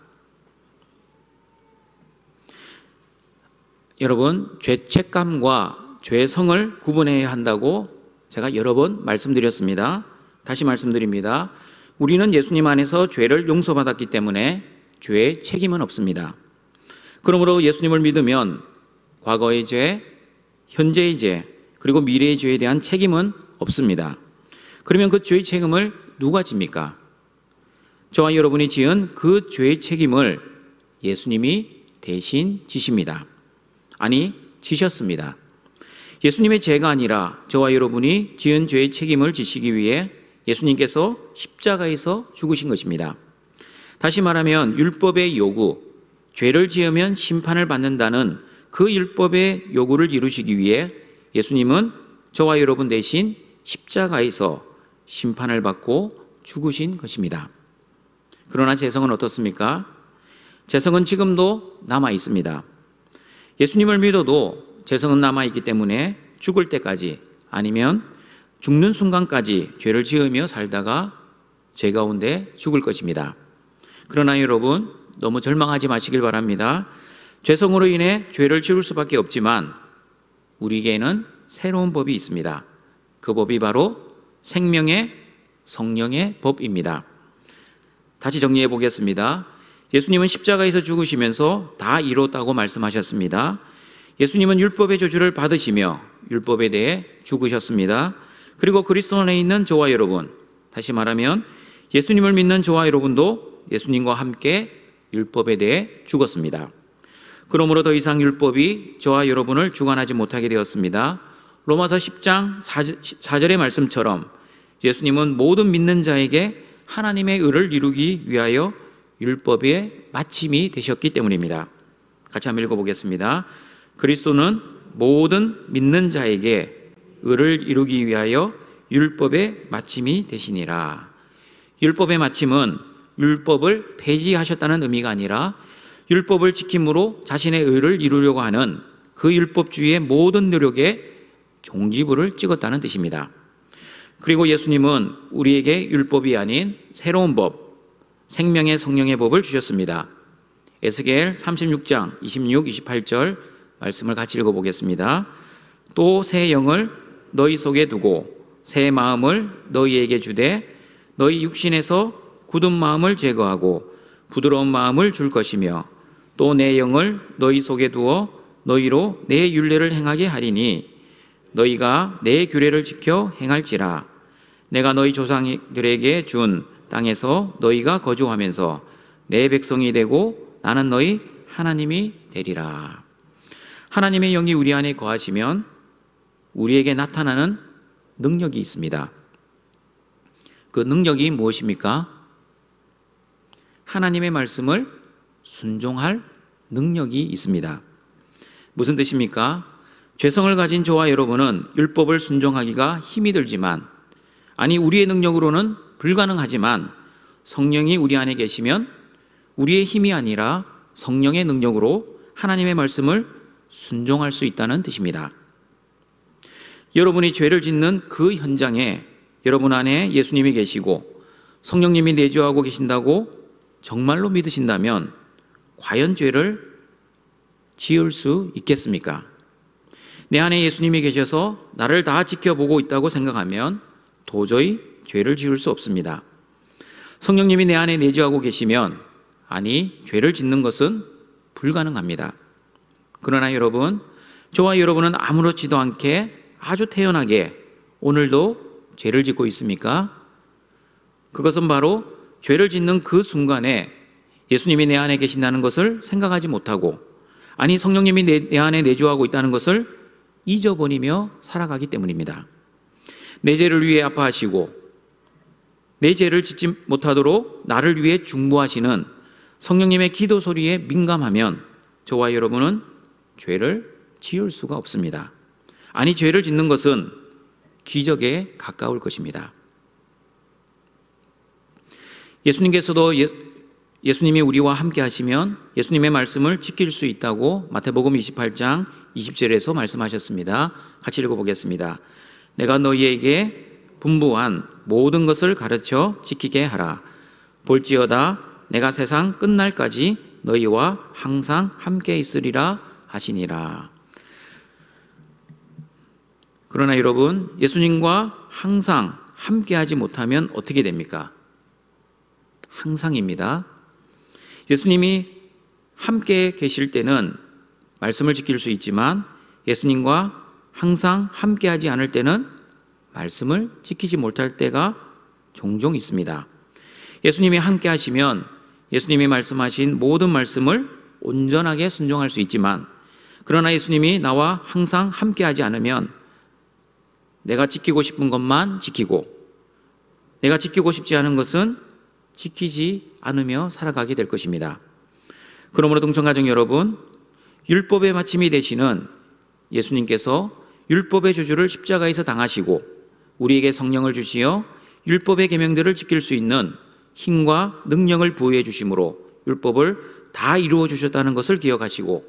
여러분, 죄책감과 죄성을 구분해야 한다고 제가 여러 번 말씀드렸습니다. 다시 말씀드립니다. 우리는 예수님 안에서 죄를 용서받았기 때문에 죄의 책임은 없습니다. 그러므로 예수님을 믿으면 과거의 죄, 현재의 죄, 그리고 미래의 죄에 대한 책임은 없습니다. 그러면 그 죄의 책임을 누가 집니까? 저와 여러분이 지은 그 죄의 책임을 예수님이 대신 지십니다. 아니, 지셨습니다. 예수님의 죄가 아니라 저와 여러분이 지은 죄의 책임을 지시기 위해 예수님께서 십자가에서 죽으신 것입니다. 다시 말하면 율법의 요구, 죄를 지으면 심판을 받는다는 그 율법의 요구를 이루시기 위해 예수님은 저와 여러분 대신 십자가에서 심판을 받고 죽으신 것입니다. 그러나 죄성은 어떻습니까? 죄성은 지금도 남아 있습니다. 예수님을 믿어도 죄성은 남아 있기 때문에 죽을 때까지, 아니면 죽는 순간까지 죄를 지으며 살다가 죄 가운데 죽을 것입니다. 그러나 여러분, 너무 절망하지 마시길 바랍니다. 죄성으로 인해 죄를 지을 수밖에 없지만 우리에게는 새로운 법이 있습니다. 그 법이 바로 생명의 성령의 법입니다. 다시 정리해 보겠습니다. 예수님은 십자가에서 죽으시면서 다 이뤘다고 말씀하셨습니다. 예수님은 율법의 저주를 받으시며 율법에 대해 죽으셨습니다. 그리고 그리스도 안에 있는 저와 여러분, 다시 말하면 예수님을 믿는 저와 여러분도 예수님과 함께 율법에 대해 죽었습니다. 그러므로 더 이상 율법이 저와 여러분을 주관하지 못하게 되었습니다. 로마서 10장 4절의 말씀처럼 예수님은 모든 믿는 자에게 하나님의 의를 이루기 위하여 율법의 마침이 되셨기 때문입니다. 같이 한번 읽어보겠습니다. 그리스도는 모든 믿는 자에게 의를 이루기 위하여 율법의 마침이 되시니라. 율법의 마침은 율법을 폐지하셨다는 의미가 아니라 율법을 지킴으로 자신의 의를 이루려고 하는 그 율법주의의 모든 노력에 종지부를 찍었다는 뜻입니다. 그리고 예수님은 우리에게 율법이 아닌 새로운 법, 생명의 성령의 법을 주셨습니다. 에스겔 36장 26, 28절 말씀을 같이 읽어보겠습니다. 또 새 영을 너희 속에 두고 새 마음을 너희에게 주되 너희 육신에서 굳은 마음을 제거하고 부드러운 마음을 줄 것이며 또 내 영을 너희 속에 두어 너희로 내 율례를 행하게 하리니 너희가 내 규례를 지켜 행할지라. 내가 너희 조상들에게 준 땅에서 너희가 거주하면서 내 백성이 되고 나는 너희 하나님이 되리라. 하나님의 영이 우리 안에 거하시면 우리에게 나타나는 능력이 있습니다. 그 능력이 무엇입니까? 하나님의 말씀을 순종할 능력이 있습니다. 무슨 뜻입니까? 죄성을 가진 저와 여러분은 율법을 순종하기가 힘이 들지만, 아니 우리의 능력으로는 불가능하지만 성령이 우리 안에 계시면 우리의 힘이 아니라 성령의 능력으로 하나님의 말씀을 순종할 수 있다는 뜻입니다. 여러분이 죄를 짓는 그 현장에 여러분 안에 예수님이 계시고 성령님이 내주하고 계신다고 정말로 믿으신다면 과연 죄를 지을 수 있겠습니까? 내 안에 예수님이 계셔서 나를 다 지켜보고 있다고 생각하면 도저히 죄를 지을 수 없습니다. 성령님이 내 안에 내주하고 계시면 아니 죄를 짓는 것은 불가능합니다. 그러나 여러분, 저와 여러분은 아무렇지도 않게 아주 태연하게 오늘도 죄를 짓고 있습니까? 그것은 바로 죄를 짓는 그 순간에 예수님이 내 안에 계신다는 것을 생각하지 못하고, 아니 성령님이 내 안에 내주하고 있다는 것을 잊어버리며 살아가기 때문입니다. 내 죄를 위해 아파하시고 내 죄를 짓지 못하도록 나를 위해 중보하시는 성령님의 기도 소리에 민감하면 저와 여러분은 죄를 지을 수가 없습니다. 아니 죄를 짓는 것은 기적에 가까울 것입니다. 예수님께서도 예수님이 우리와 함께 하시면 예수님의 말씀을 지킬 수 있다고 마태복음 28장 20절에서 말씀하셨습니다. 같이 읽어보겠습니다. 내가 너희에게 분부한 모든 것을 가르쳐 지키게 하라. 볼지어다 내가 세상 끝날까지 너희와 항상 함께 있으리라 하시니라. 그러나 여러분, 예수님과 항상 함께하지 못하면 어떻게 됩니까? 항상입니다. 예수님이 함께 계실 때는 말씀을 지킬 수 있지만 예수님과 항상 함께하지 않을 때는 말씀을 지키지 못할 때가 종종 있습니다. 예수님이 함께 하시면 예수님이 말씀하신 모든 말씀을 온전하게 순종할 수 있지만, 그러나 예수님이 나와 항상 함께하지 않으면 내가 지키고 싶은 것만 지키고 내가 지키고 싶지 않은 것은 지키지 않으며 살아가게 될 것입니다. 그러므로 동청가족 여러분, 율법의 마침이 되시는 예수님께서 율법의 저주를 십자가에서 당하시고 우리에게 성령을 주시어 율법의 계명들을 지킬 수 있는 힘과 능력을 부여해 주심으로 율법을 다 이루어 주셨다는 것을 기억하시고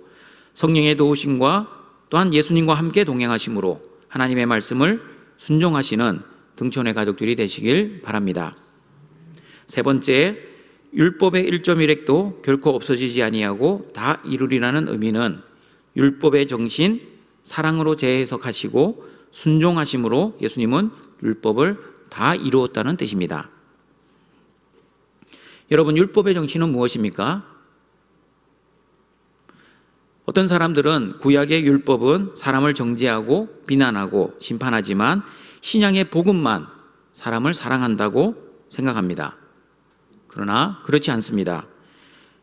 성령의 도우심과 또한 예수님과 함께 동행하심으로 하나님의 말씀을 순종하시는 등촌의 가족들이 되시길 바랍니다. 세 번째, 율법의 1.1획도 결코 없어지지 아니하고 다 이루리라는 의미는 율법의 정신, 사랑으로 재해석하시고 순종하심으로 예수님은 율법을 다 이루었다는 뜻입니다. 여러분, 율법의 정신은 무엇입니까? 어떤 사람들은 구약의 율법은 사람을 정죄하고 비난하고 심판하지만 신약의 복음만 사람을 사랑한다고 생각합니다. 그러나 그렇지 않습니다.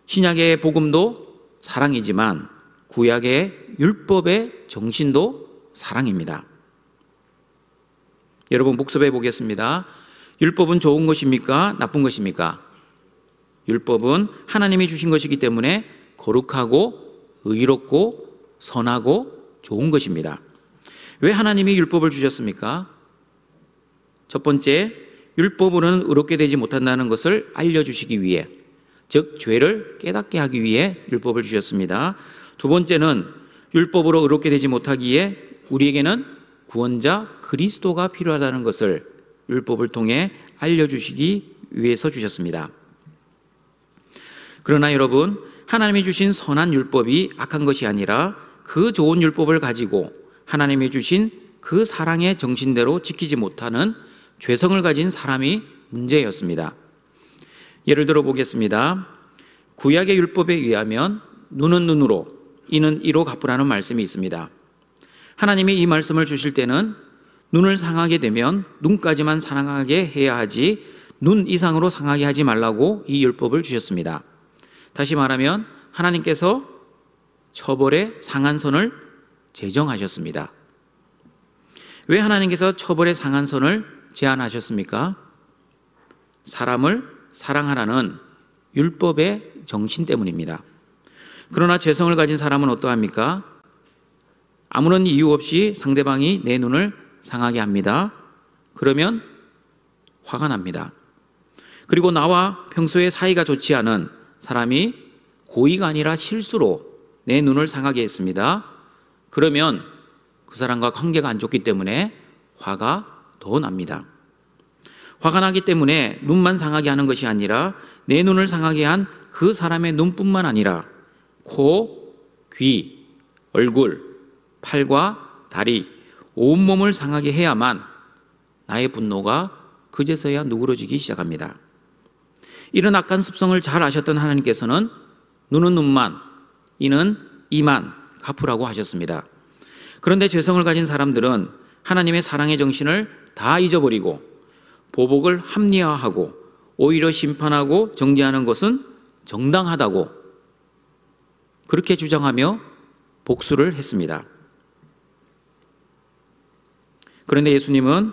신약의 복음도 사랑이지만 구약의 율법의 정신도 사랑입니다. 여러분, 복습해 보겠습니다. 율법은 좋은 것입니까? 나쁜 것입니까? 율법은 하나님이 주신 것이기 때문에 거룩하고 의롭고 선하고 좋은 것입니다. 왜 하나님이 율법을 주셨습니까? 첫 번째, 율법으로는 의롭게 되지 못한다는 것을 알려주시기 위해, 즉 죄를 깨닫게 하기 위해 율법을 주셨습니다. 두 번째는 율법으로 의롭게 되지 못하기에 우리에게는 구원자 그리스도가 필요하다는 것을 율법을 통해 알려주시기 위해서 주셨습니다. 그러나 여러분, 하나님이 주신 선한 율법이 악한 것이 아니라 그 좋은 율법을 가지고 하나님이 주신 그 사랑의 정신대로 지키지 못하는 죄성을 가진 사람이 문제였습니다. 예를 들어 보겠습니다. 구약의 율법에 의하면 눈은 눈으로, 이는 이로 갚으라는 말씀이 있습니다. 하나님이 이 말씀을 주실 때는 눈을 상하게 되면 눈까지만 상하게 해야 하지 눈 이상으로 상하게 하지 말라고 이 율법을 주셨습니다. 다시 말하면 하나님께서 처벌의 상한선을 제정하셨습니다. 왜 하나님께서 처벌의 상한선을 제한하셨습니까? 사람을 사랑하라는 율법의 정신 때문입니다. 그러나 죄성을 가진 사람은 어떠합니까? 아무런 이유 없이 상대방이 내 눈을 상하게 합니다. 그러면 화가 납니다. 그리고 나와 평소에 사이가 좋지 않은 사람이 고의가 아니라 실수로 내 눈을 상하게 했습니다. 그러면 그 사람과 관계가 안 좋기 때문에 화가 더 납니다. 화가 나기 때문에 눈만 상하게 하는 것이 아니라 내 눈을 상하게 한 그 사람의 눈뿐만 아니라 코, 귀, 얼굴, 팔과 다리, 온몸을 상하게 해야만 나의 분노가 그제서야 누그러지기 시작합니다. 이런 악한 습성을 잘 아셨던 하나님께서는 눈은 눈만, 이는 이만 갚으라고 하셨습니다. 그런데 죄성을 가진 사람들은 하나님의 사랑의 정신을 다 잊어버리고 보복을 합리화하고 오히려 심판하고 정죄하는 것은 정당하다고 그렇게 주장하며 복수를 했습니다. 그런데 예수님은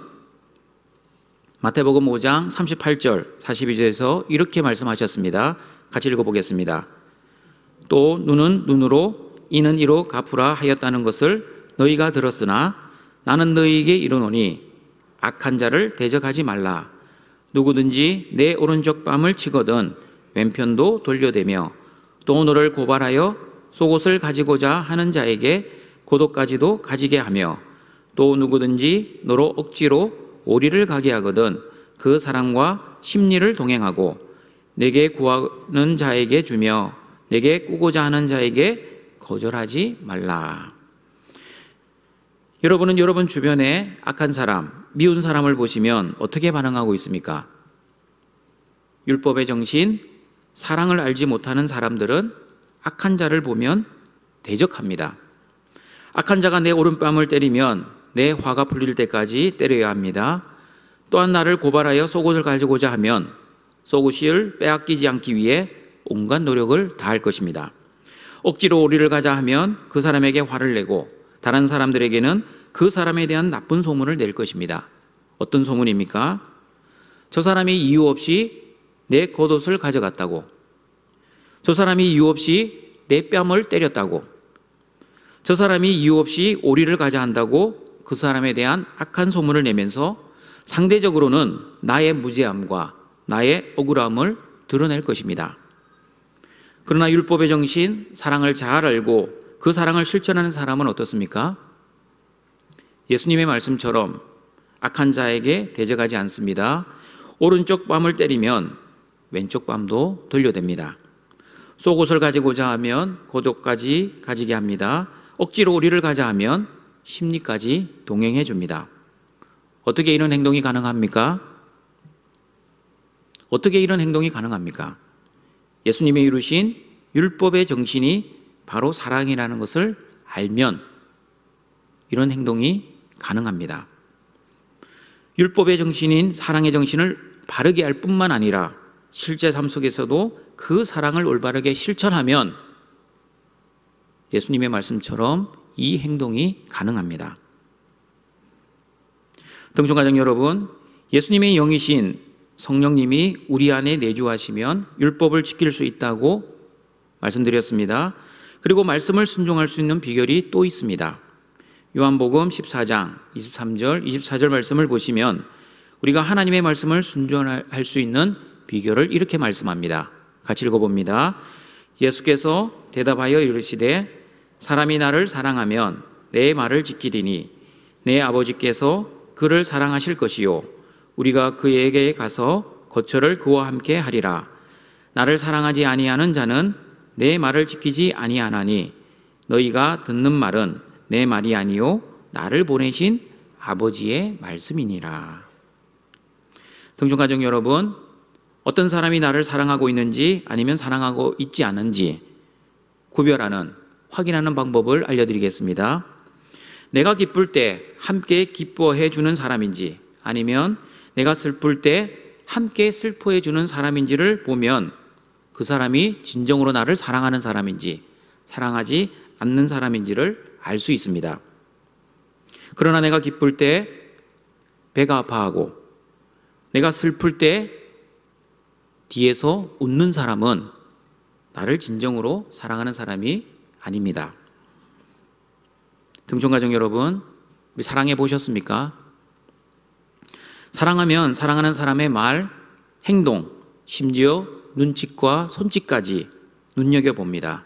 마태복음 5장 38절 42절에서 이렇게 말씀하셨습니다. 같이 읽어보겠습니다. 또 눈은 눈으로 이는 이로 갚으라 하였다는 것을 너희가 들었으나 나는 너희에게 이르노니 악한 자를 대적하지 말라. 누구든지 내 오른쪽 뺨을 치거든 왼편도 돌려대며 또 너를 고발하여 속옷을 가지고자 하는 자에게 고도까지도 가지게 하며 또 누구든지 너로 억지로 오리를 가게 하거든 그 사람과 심리를 동행하고 내게 구하는 자에게 주며 내게 꾸고자 하는 자에게 거절하지 말라. 여러분은 여러분 주변에 악한 사람, 미운 사람을 보시면 어떻게 반응하고 있습니까? 율법의 정신, 사랑을 알지 못하는 사람들은 악한 자를 보면 대적합니다. 악한 자가 내 오른뺨을 때리면 내 화가 풀릴 때까지 때려야 합니다. 또한 나를 고발하여 속옷을 가지고자 하면 속옷을 빼앗기지 않기 위해 온갖 노력을 다할 것입니다. 억지로 오리를 가자 하면 그 사람에게 화를 내고 다른 사람들에게는 그 사람에 대한 나쁜 소문을 낼 것입니다. 어떤 소문입니까? 저 사람이 이유 없이 내 겉옷을 가져갔다고, 저 사람이 이유 없이 내 뺨을 때렸다고, 저 사람이 이유 없이 오리를 가자 한다고 그 사람에 대한 악한 소문을 내면서 상대적으로는 나의 무죄함과 나의 억울함을 드러낼 것입니다. 그러나 율법의 정신, 사랑을 잘 알고 그 사랑을 실천하는 사람은 어떻습니까? 예수님의 말씀처럼 악한 자에게 대적하지 않습니다. 오른쪽 뺨을 때리면 왼쪽 뺨도 돌려댑니다. 속옷을 가지고자 하면 고도까지 가지게 합니다. 억지로 오리를 가자 하면 심리까지 동행해 줍니다. 어떻게 이런 행동이 가능합니까? 어떻게 이런 행동이 가능합니까? 예수님이 이루신 율법의 정신이 바로 사랑이라는 것을 알면 이런 행동이 가능합니다. 율법의 정신인 사랑의 정신을 바르게 알 뿐만 아니라 실제 삶 속에서도 그 사랑을 올바르게 실천하면 예수님의 말씀처럼 이 행동이 가능합니다. 등촌가족 여러분, 예수님의 영이신 성령님이 우리 안에 내주하시면 율법을 지킬 수 있다고 말씀드렸습니다. 그리고 말씀을 순종할 수 있는 비결이 또 있습니다. 요한복음 14장 23절, 24절 말씀을 보시면 우리가 하나님의 말씀을 순종할 수 있는 비결을 이렇게 말씀합니다. 같이 읽어봅니다. 예수께서 대답하여 이르시되 사람이 나를 사랑하면 내 말을 지키리니 내 아버지께서 그를 사랑하실 것이요 우리가 그에게 가서 거처를 그와 함께 하리라. 나를 사랑하지 아니하는 자는 내 말을 지키지 아니하나니 너희가 듣는 말은 내 말이 아니요 나를 보내신 아버지의 말씀이니라. 동정가족 여러분, 어떤 사람이 나를 사랑하고 있는지 아니면 사랑하고 있지 않은지 구별하는, 확인하는 방법을 알려드리겠습니다. 내가 기쁠 때 함께 기뻐해 주는 사람인지 아니면 내가 슬플 때 함께 슬퍼해 주는 사람인지를 보면 그 사람이 진정으로 나를 사랑하는 사람인지 사랑하지 않는 사람인지를 알 수 있습니다. 그러나 내가 기쁠 때 배가 아파하고 내가 슬플 때 뒤에서 웃는 사람은 나를 진정으로 사랑하는 사람이 아닙니다. 등촌가족 여러분, 우리 사랑해 보셨습니까? 사랑하면 사랑하는 사람의 말, 행동, 심지어 눈짓과 손짓까지 눈여겨봅니다.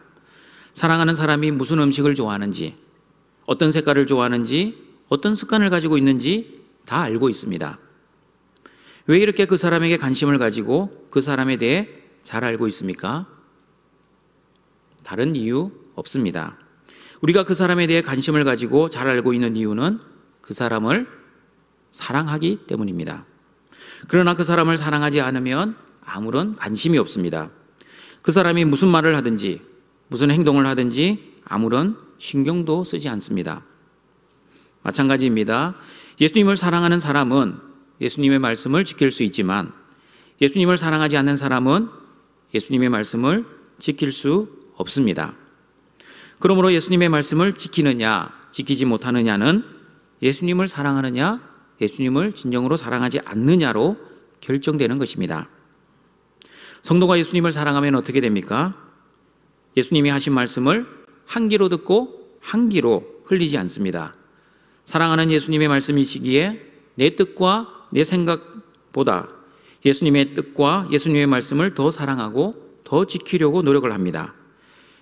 사랑하는 사람이 무슨 음식을 좋아하는지, 어떤 색깔을 좋아하는지, 어떤 습관을 가지고 있는지 다 알고 있습니다. 왜 이렇게 그 사람에게 관심을 가지고 그 사람에 대해 잘 알고 있습니까? 다른 이유 없습니다. 우리가 그 사람에 대해 관심을 가지고 잘 알고 있는 이유는 그 사람을 사랑하기 때문입니다. 그러나 그 사람을 사랑하지 않으면 아무런 관심이 없습니다. 그 사람이 무슨 말을 하든지 무슨 행동을 하든지 아무런 신경도 쓰지 않습니다. 마찬가지입니다. 예수님을 사랑하는 사람은 예수님의 말씀을 지킬 수 있지만 예수님을 사랑하지 않는 사람은 예수님의 말씀을 지킬 수 없습니다. 그러므로 예수님의 말씀을 지키느냐 지키지 못하느냐는 예수님을 사랑하느냐 예수님을 진정으로 사랑하지 않느냐로 결정되는 것입니다. 성도가 예수님을 사랑하면 어떻게 됩니까? 예수님이 하신 말씀을 한 귀로 듣고 한 귀로 흘리지 않습니다. 사랑하는 예수님의 말씀이시기에 내 뜻과 내 생각보다 예수님의 뜻과 예수님의 말씀을 더 사랑하고 더 지키려고 노력을 합니다.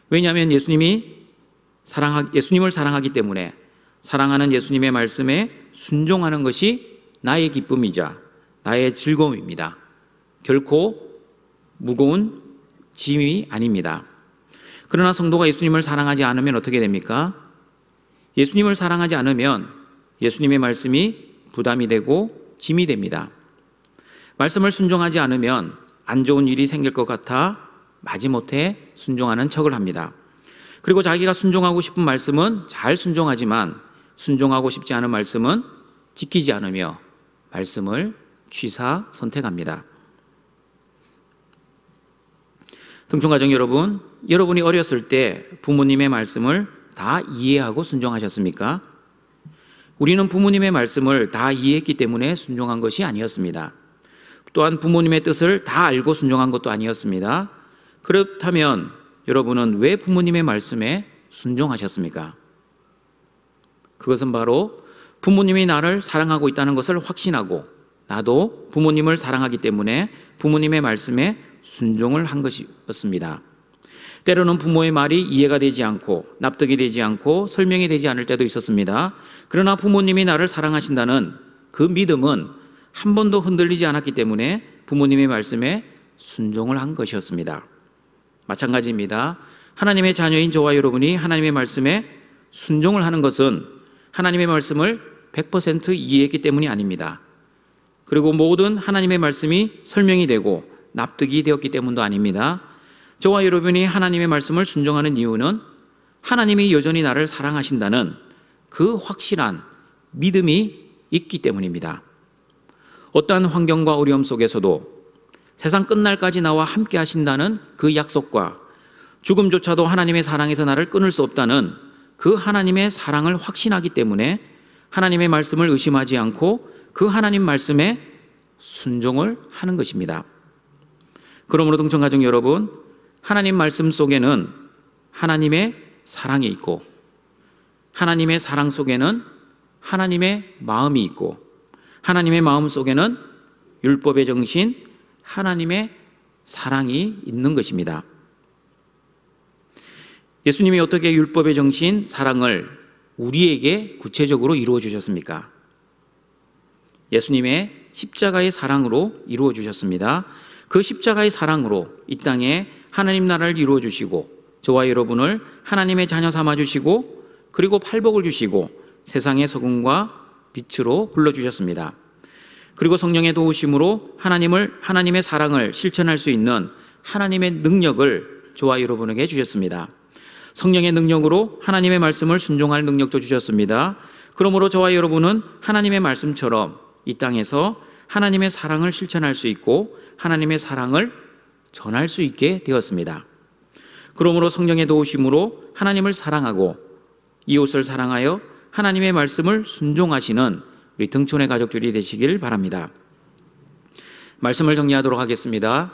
왜냐하면 예수님을 사랑하기 때문에 사랑하는 예수님의 말씀에 순종하는 것이 나의 기쁨이자 나의 즐거움입니다. 결코 무거운 짐이 아닙니다. 그러나 성도가 예수님을 사랑하지 않으면 어떻게 됩니까? 예수님을 사랑하지 않으면 예수님의 말씀이 부담이 되고 짐이 됩니다. 말씀을 순종하지 않으면 안 좋은 일이 생길 것 같아 마지못해 순종하는 척을 합니다. 그리고 자기가 순종하고 싶은 말씀은 잘 순종하지만 순종하고 싶지 않은 말씀은 지키지 않으며 말씀을 취사 선택합니다. 등촌가족 여러분, 여러분이 어렸을 때 부모님의 말씀을 다 이해하고 순종하셨습니까? 우리는 부모님의 말씀을 다 이해했기 때문에 순종한 것이 아니었습니다. 또한 부모님의 뜻을 다 알고 순종한 것도 아니었습니다. 그렇다면 여러분은 왜 부모님의 말씀에 순종하셨습니까? 그것은 바로 부모님이 나를 사랑하고 있다는 것을 확신하고 나도 부모님을 사랑하기 때문에 부모님의 말씀에 순종을 한 것이었습니다. 때로는 부모의 말이 이해가 되지 않고 납득이 되지 않고 설명이 되지 않을 때도 있었습니다. 그러나 부모님이 나를 사랑하신다는 그 믿음은 한 번도 흔들리지 않았기 때문에 부모님의 말씀에 순종을 한 것이었습니다. 마찬가지입니다. 하나님의 자녀인 저와 여러분이 하나님의 말씀에 순종을 하는 것은 하나님의 말씀을 100% 이해했기 때문이 아닙니다. 그리고 모든 하나님의 말씀이 설명이 되고 납득이 되었기 때문도 아닙니다. 저와 여러분이 하나님의 말씀을 순종하는 이유는 하나님이 여전히 나를 사랑하신다는 그 확실한 믿음이 있기 때문입니다. 어떠한 환경과 어려움 속에서도 세상 끝날까지 나와 함께 하신다는 그 약속과 죽음조차도 하나님의 사랑에서 나를 끊을 수 없다는 그 하나님의 사랑을 확신하기 때문에 하나님의 말씀을 의심하지 않고 그 하나님 말씀에 순종을 하는 것입니다. 그러므로 등촌가족 여러분, 하나님 말씀 속에는 하나님의 사랑이 있고 하나님의 사랑 속에는 하나님의 마음이 있고 하나님의 마음 속에는 율법의 정신, 하나님의 사랑이 있는 것입니다. 예수님이 어떻게 율법의 정신, 사랑을 우리에게 구체적으로 이루어 주셨습니까? 예수님의 십자가의 사랑으로 이루어 주셨습니다. 그 십자가의 사랑으로 이 땅에 하나님 나라를 이루어 주시고 저와 여러분을 하나님의 자녀 삼아 주시고 그리고 팔복을 주시고 세상의 소금과 빛으로 불러주셨습니다. 그리고 성령의 도우심으로 하나님의 사랑을 실천할 수 있는 하나님의 능력을 저와 여러분에게 주셨습니다. 성령의 능력으로 하나님의 말씀을 순종할 능력도 주셨습니다. 그러므로 저와 여러분은 하나님의 말씀처럼 이 땅에서 하나님의 사랑을 실천할 수 있고 하나님의 사랑을 전할 수 있게 되었습니다. 그러므로 성령의 도우심으로 하나님을 사랑하고 이웃을 사랑하여 하나님의 말씀을 순종하시는 우리 등촌의 가족들이 되시길 바랍니다. 말씀을 정리하도록 하겠습니다.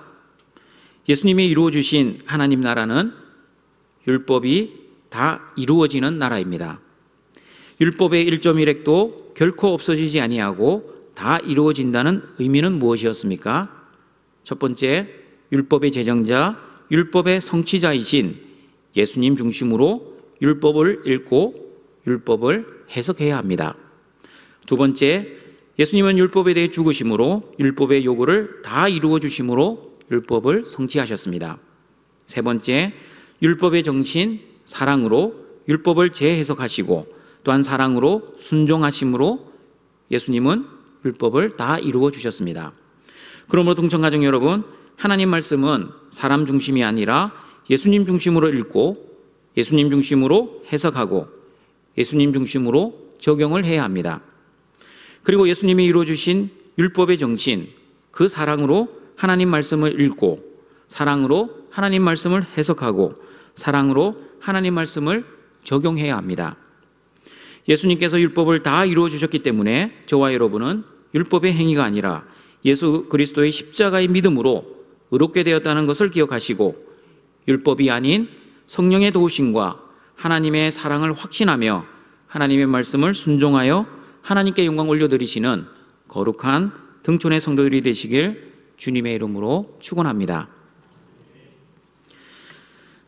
예수님이 이루어 주신 하나님 나라는 율법이 다 이루어지는 나라입니다. 율법의 1.1획도 결코 없어지지 아니하고 다 이루어진다는 의미는 무엇이었습니까? 첫 번째, 율법의 제정자, 율법의 성취자이신 예수님 중심으로 율법을 읽고 율법을 해석해야 합니다. 두 번째, 예수님은 율법에 대해 죽으심으로 율법의 요구를 다 이루어 주심으로 율법을 성취하셨습니다. 세 번째, 율법의 정신, 사랑으로 율법을 재해석하시고 또한 사랑으로 순종하심으로 예수님은 율법을 다 이루어 주셨습니다. 그러므로 등촌가족 여러분, 하나님 말씀은 사람 중심이 아니라 예수님 중심으로 읽고 예수님 중심으로 해석하고 예수님 중심으로 적용을 해야 합니다. 그리고 예수님이 이루어 주신 율법의 정신, 그 사랑으로 하나님 말씀을 읽고 사랑으로 하나님 말씀을 해석하고 사랑으로 하나님 말씀을 적용해야 합니다. 예수님께서 율법을 다 이루어 주셨기 때문에 저와 여러분은 율법의 행위가 아니라 예수 그리스도의 십자가의 믿음으로 의롭게 되었다는 것을 기억하시고 율법이 아닌 성령의 도우심과 하나님의 사랑을 확신하며 하나님의 말씀을 순종하여 하나님께 영광 올려드리시는 거룩한 등촌의 성도들이 되시길 주님의 이름으로 축원합니다.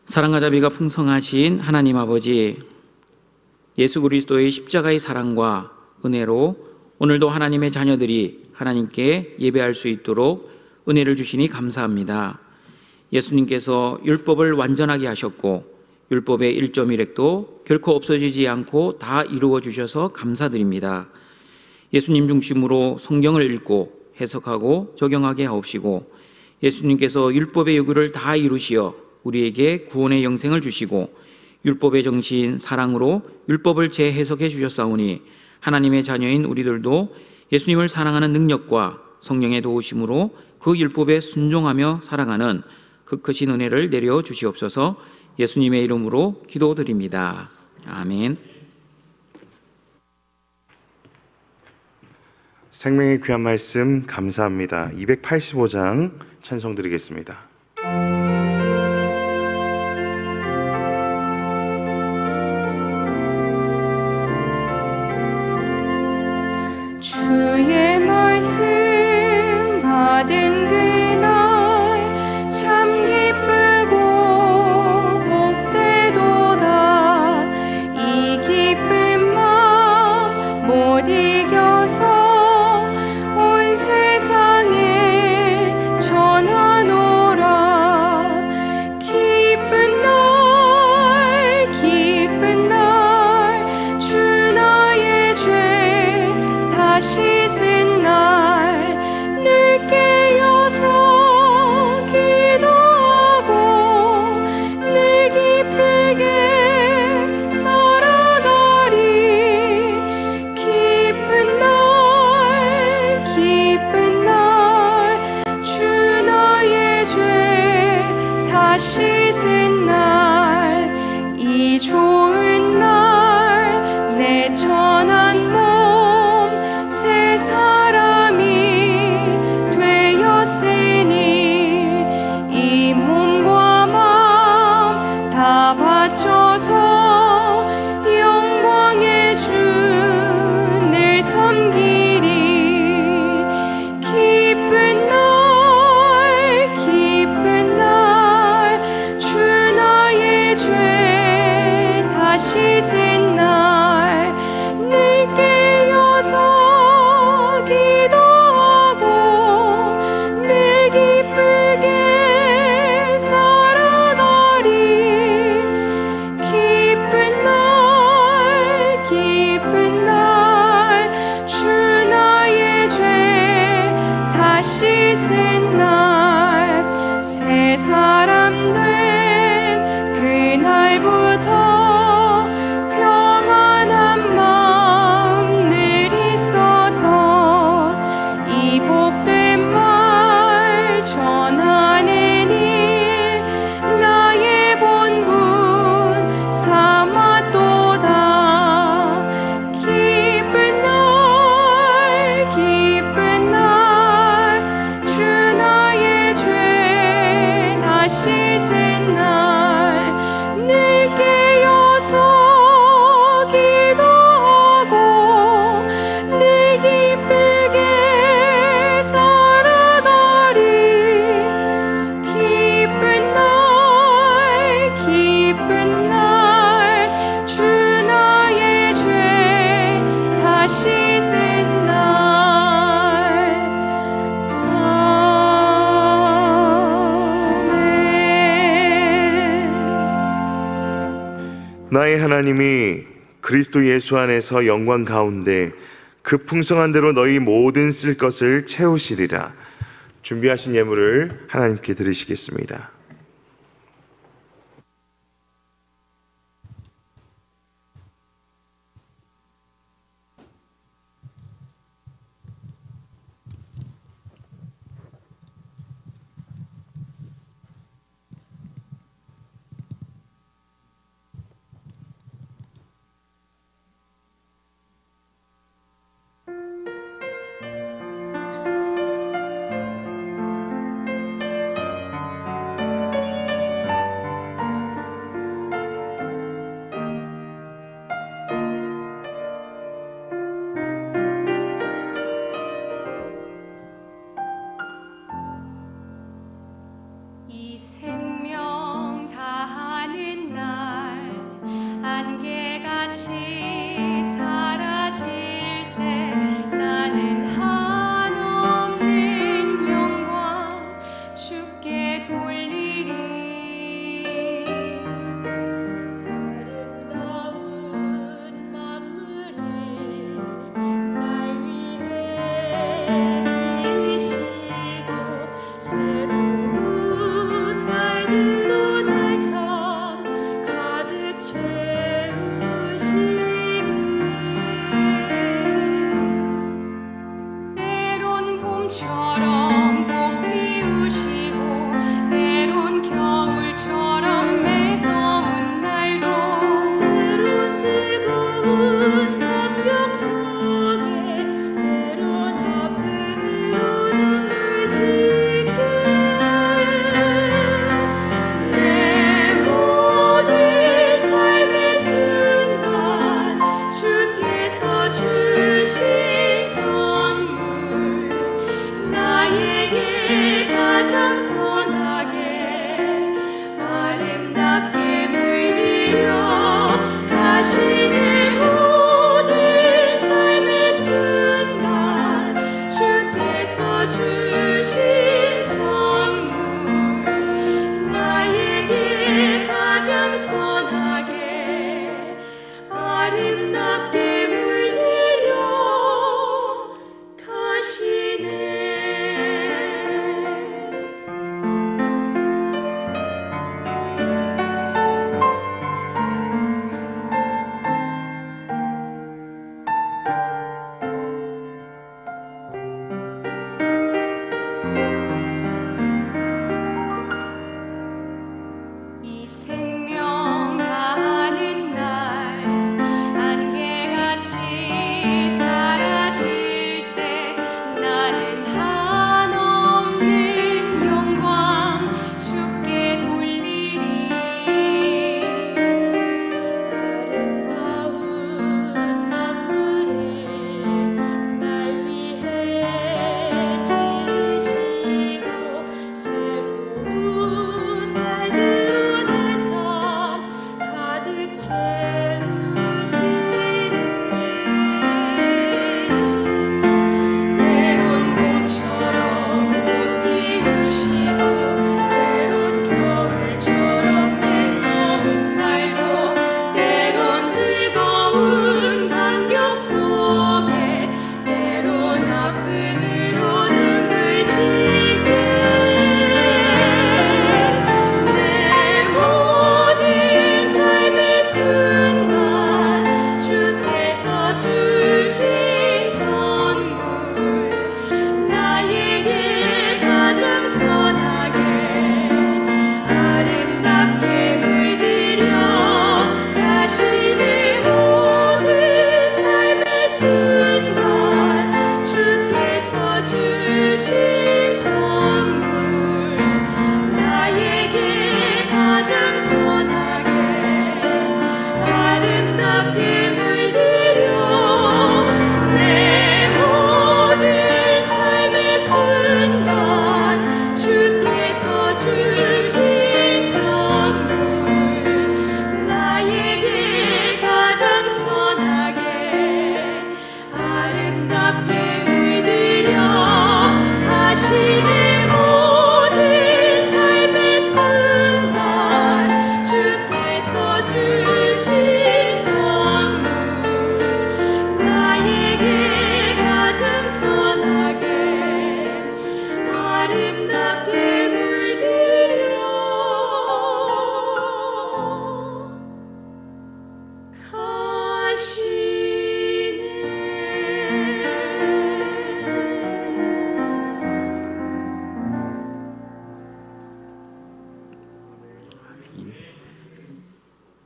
사랑과 자비가 풍성하신 하나님 아버지, 예수 그리스도의 십자가의 사랑과 은혜로 오늘도 하나님의 자녀들이 하나님께 예배할 수 있도록 은혜를 주시니 감사합니다. 예수님께서 율법을 완전하게 하셨고 율법의 1.1획도 결코 없어지지 않고 다 이루어 주셔서 감사드립니다. 예수님 중심으로 성경을 읽고 해석하고 적용하게 하옵시고 예수님께서 율법의 요구를 다 이루시어 우리에게 구원의 영생을 주시고 율법의 정신 사랑으로 율법을 재해석해 주셨사오니 하나님의 자녀인 우리들도 예수님을 사랑하는 능력과 성령의 도우심으로 그 율법에 순종하며 살아가는 그 크신 은혜를 내려 주시옵소서. 예수님의 이름으로 기도드립니다. 아멘. 생명의 귀한 말씀 감사합니다. 285장 찬송 드리겠습니다. 주의 말씀 받은 그날 참 기쁘고 복되도다. 이 기쁜 마음 못 이겨서 온 세상에 전하노라. 기쁜 날 주 나의 죄 다 씻은 날 늘 깨어서 기도하고 늘 기쁘게 살아가리. 기쁜 날 주 나의 죄 다 씻은 날 이 좋은 날 내 천한 몸 새 사람이 되었으니 이 몸과 마음 다 바쳐서 영광의 주 늘 섬기리. 기쁜 날 주 나의 죄 나의 하나님이 그리스도 예수 안에서 영광 가운데 그 풍성한 대로 너희 모든 쓸 것을 채우시리라. 준비하신 예물을 하나님께 드리시겠습니다. 이 생명 다하는 날 안개같이 사라질 때 나는 한없는 영광 주께 돌리리. 아름다운 만물을 날 위해 지으시고 새로운 날들로 날 삶 가득 채우시리.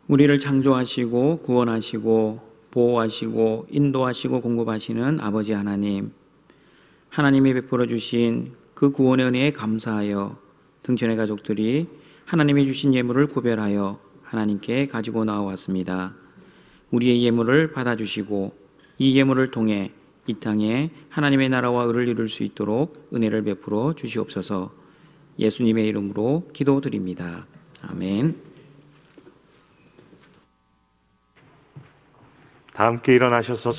우리를 창조하시고 구원하시고 보호하시고 인도하시고 공급하시는 아버지 하나님, 하나님이 베풀어 주신 그 구원의 은혜에 감사하여 등촌의 가족들이 하나님이 주신 예물을 구별하여 하나님께 가지고 나와왔습니다. 우리의 예물을 받아주시고 이 예물을 통해 이 땅에 하나님의 나라와 의를 이룰 수 있도록 은혜를 베풀어 주시옵소서. 예수님의 이름으로 기도드립니다. 아멘. 다 함께 일어나셔서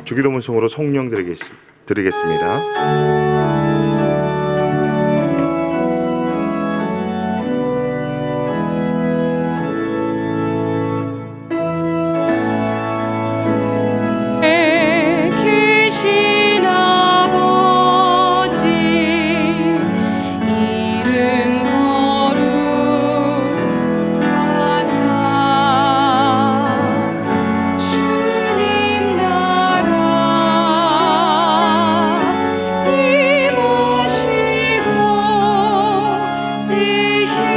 주기도문송으로 성령 드리겠습니다. 계신 아버지 이름 거룩하사 주님 나라 임하시고 뜻이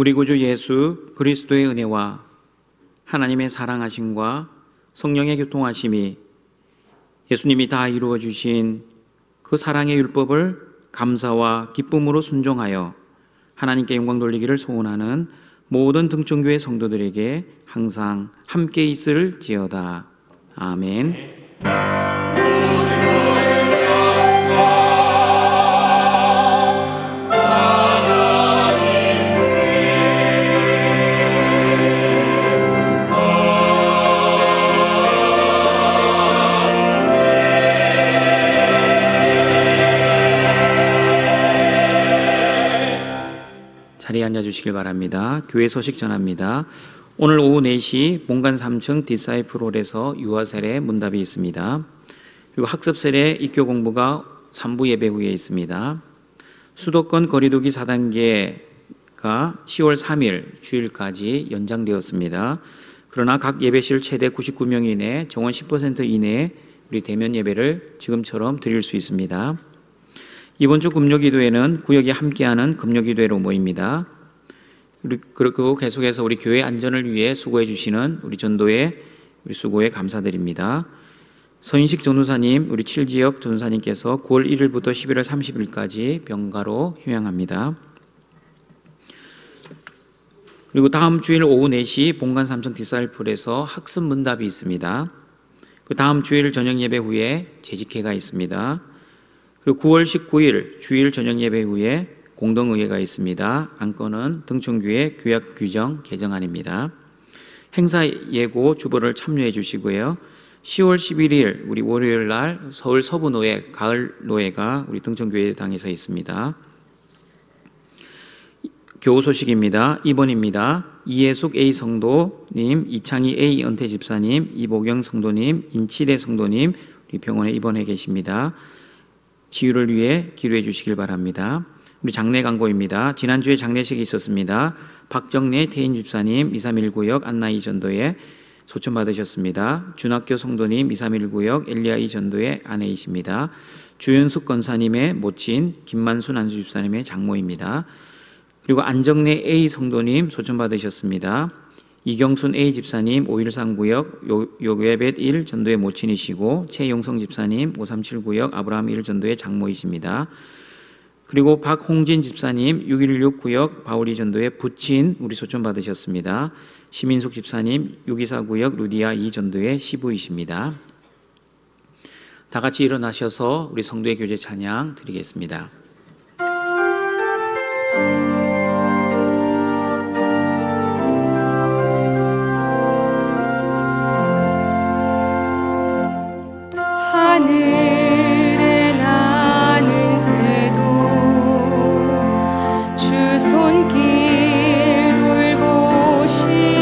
우리 구주 예수 그리스도의 은혜와 하나님의 사랑하심과 성령의 교통하심이 예수님이 다 이루어 주신 그 사랑의 율법을 감사와 기쁨으로 순종하여 하나님께 영광 돌리기를 소원하는 모든 등촌교회 성도들에게 항상 함께 있을지어다. 아멘. 자리에 앉아주시길 바랍니다. 교회 소식 전합니다. 오늘 오후 4시 본관 3층 디사이플홀에서 유아세례 문답이 있습니다. 그리고 학습세례 입교 공부가 3부 예배 후에 있습니다. 수도권 거리두기 4단계가 10월 3일 주일까지 연장되었습니다. 그러나 각 예배실 최대 99명 이내, 정원 10% 이내에 우리 대면 예배를 지금처럼 드릴 수 있습니다. 이번 주 금요기도회는 구역이 함께하는 금요기도회로 모입니다. 그리고 계속해서 우리 교회 안전을 위해 수고해 주시는 우리 전도회 우리 수고에 감사드립니다. 서인식 전도사님, 우리 7지역 전도사님께서 9월 1일부터 11월 30일까지 병가로 휴양합니다. 그리고 다음 주일 오후 4시 본관 3층 디사이플에서 학습 문답이 있습니다. 그 다음 주일 저녁 예배 후에 재직회가 있습니다. 그리고 9월 19일 주일 저녁 예배 후에 공동의회가 있습니다. 안건은 등촌교회 규약 규정 개정안입니다. 행사 예고 주보를 참여해 주시고요. 10월 11일 우리 월요일 날 서울 서부노회 가을 노회가 우리 등촌교회당에서 있습니다. 교우 소식입니다. 2번입니다. 이예숙 A 성도님, 이창희 A 은퇴 집사님, 이보경 성도님, 인치대 성도님 우리 병원에 입원해 계십니다. 치유를 위해 기도해 주시길 바랍니다. 우리 장례 광고입니다. 지난주에 장례식이 있었습니다. 박정래 태인 집사님 2319역 안나이 전도에 소천 받으셨습니다. 준학교 성도님 2319역 엘리아이 전도의 아내이십니다. 주윤숙 권사님의 모친 김만순 안수 집사님의 장모입니다. 그리고 안정래 A 성도님 소천 받으셨습니다. 이경순 A 집사님 5139역 요괴벳 1 전도의 모친이시고 최용성 집사님 5379역 아브라함 1 전도의 장모이십니다. 그리고 박홍진 집사님 616 구역 바울이 전도회 부친 우리 소천 받으셨습니다. 시민숙 집사님 624 구역 루디아 2 전도회 시부이십니다. 다 같이 일어나셔서 우리 성도의 교제 찬양 드리겠습니다. 하늘에 나는 새도 주 손길 돌보시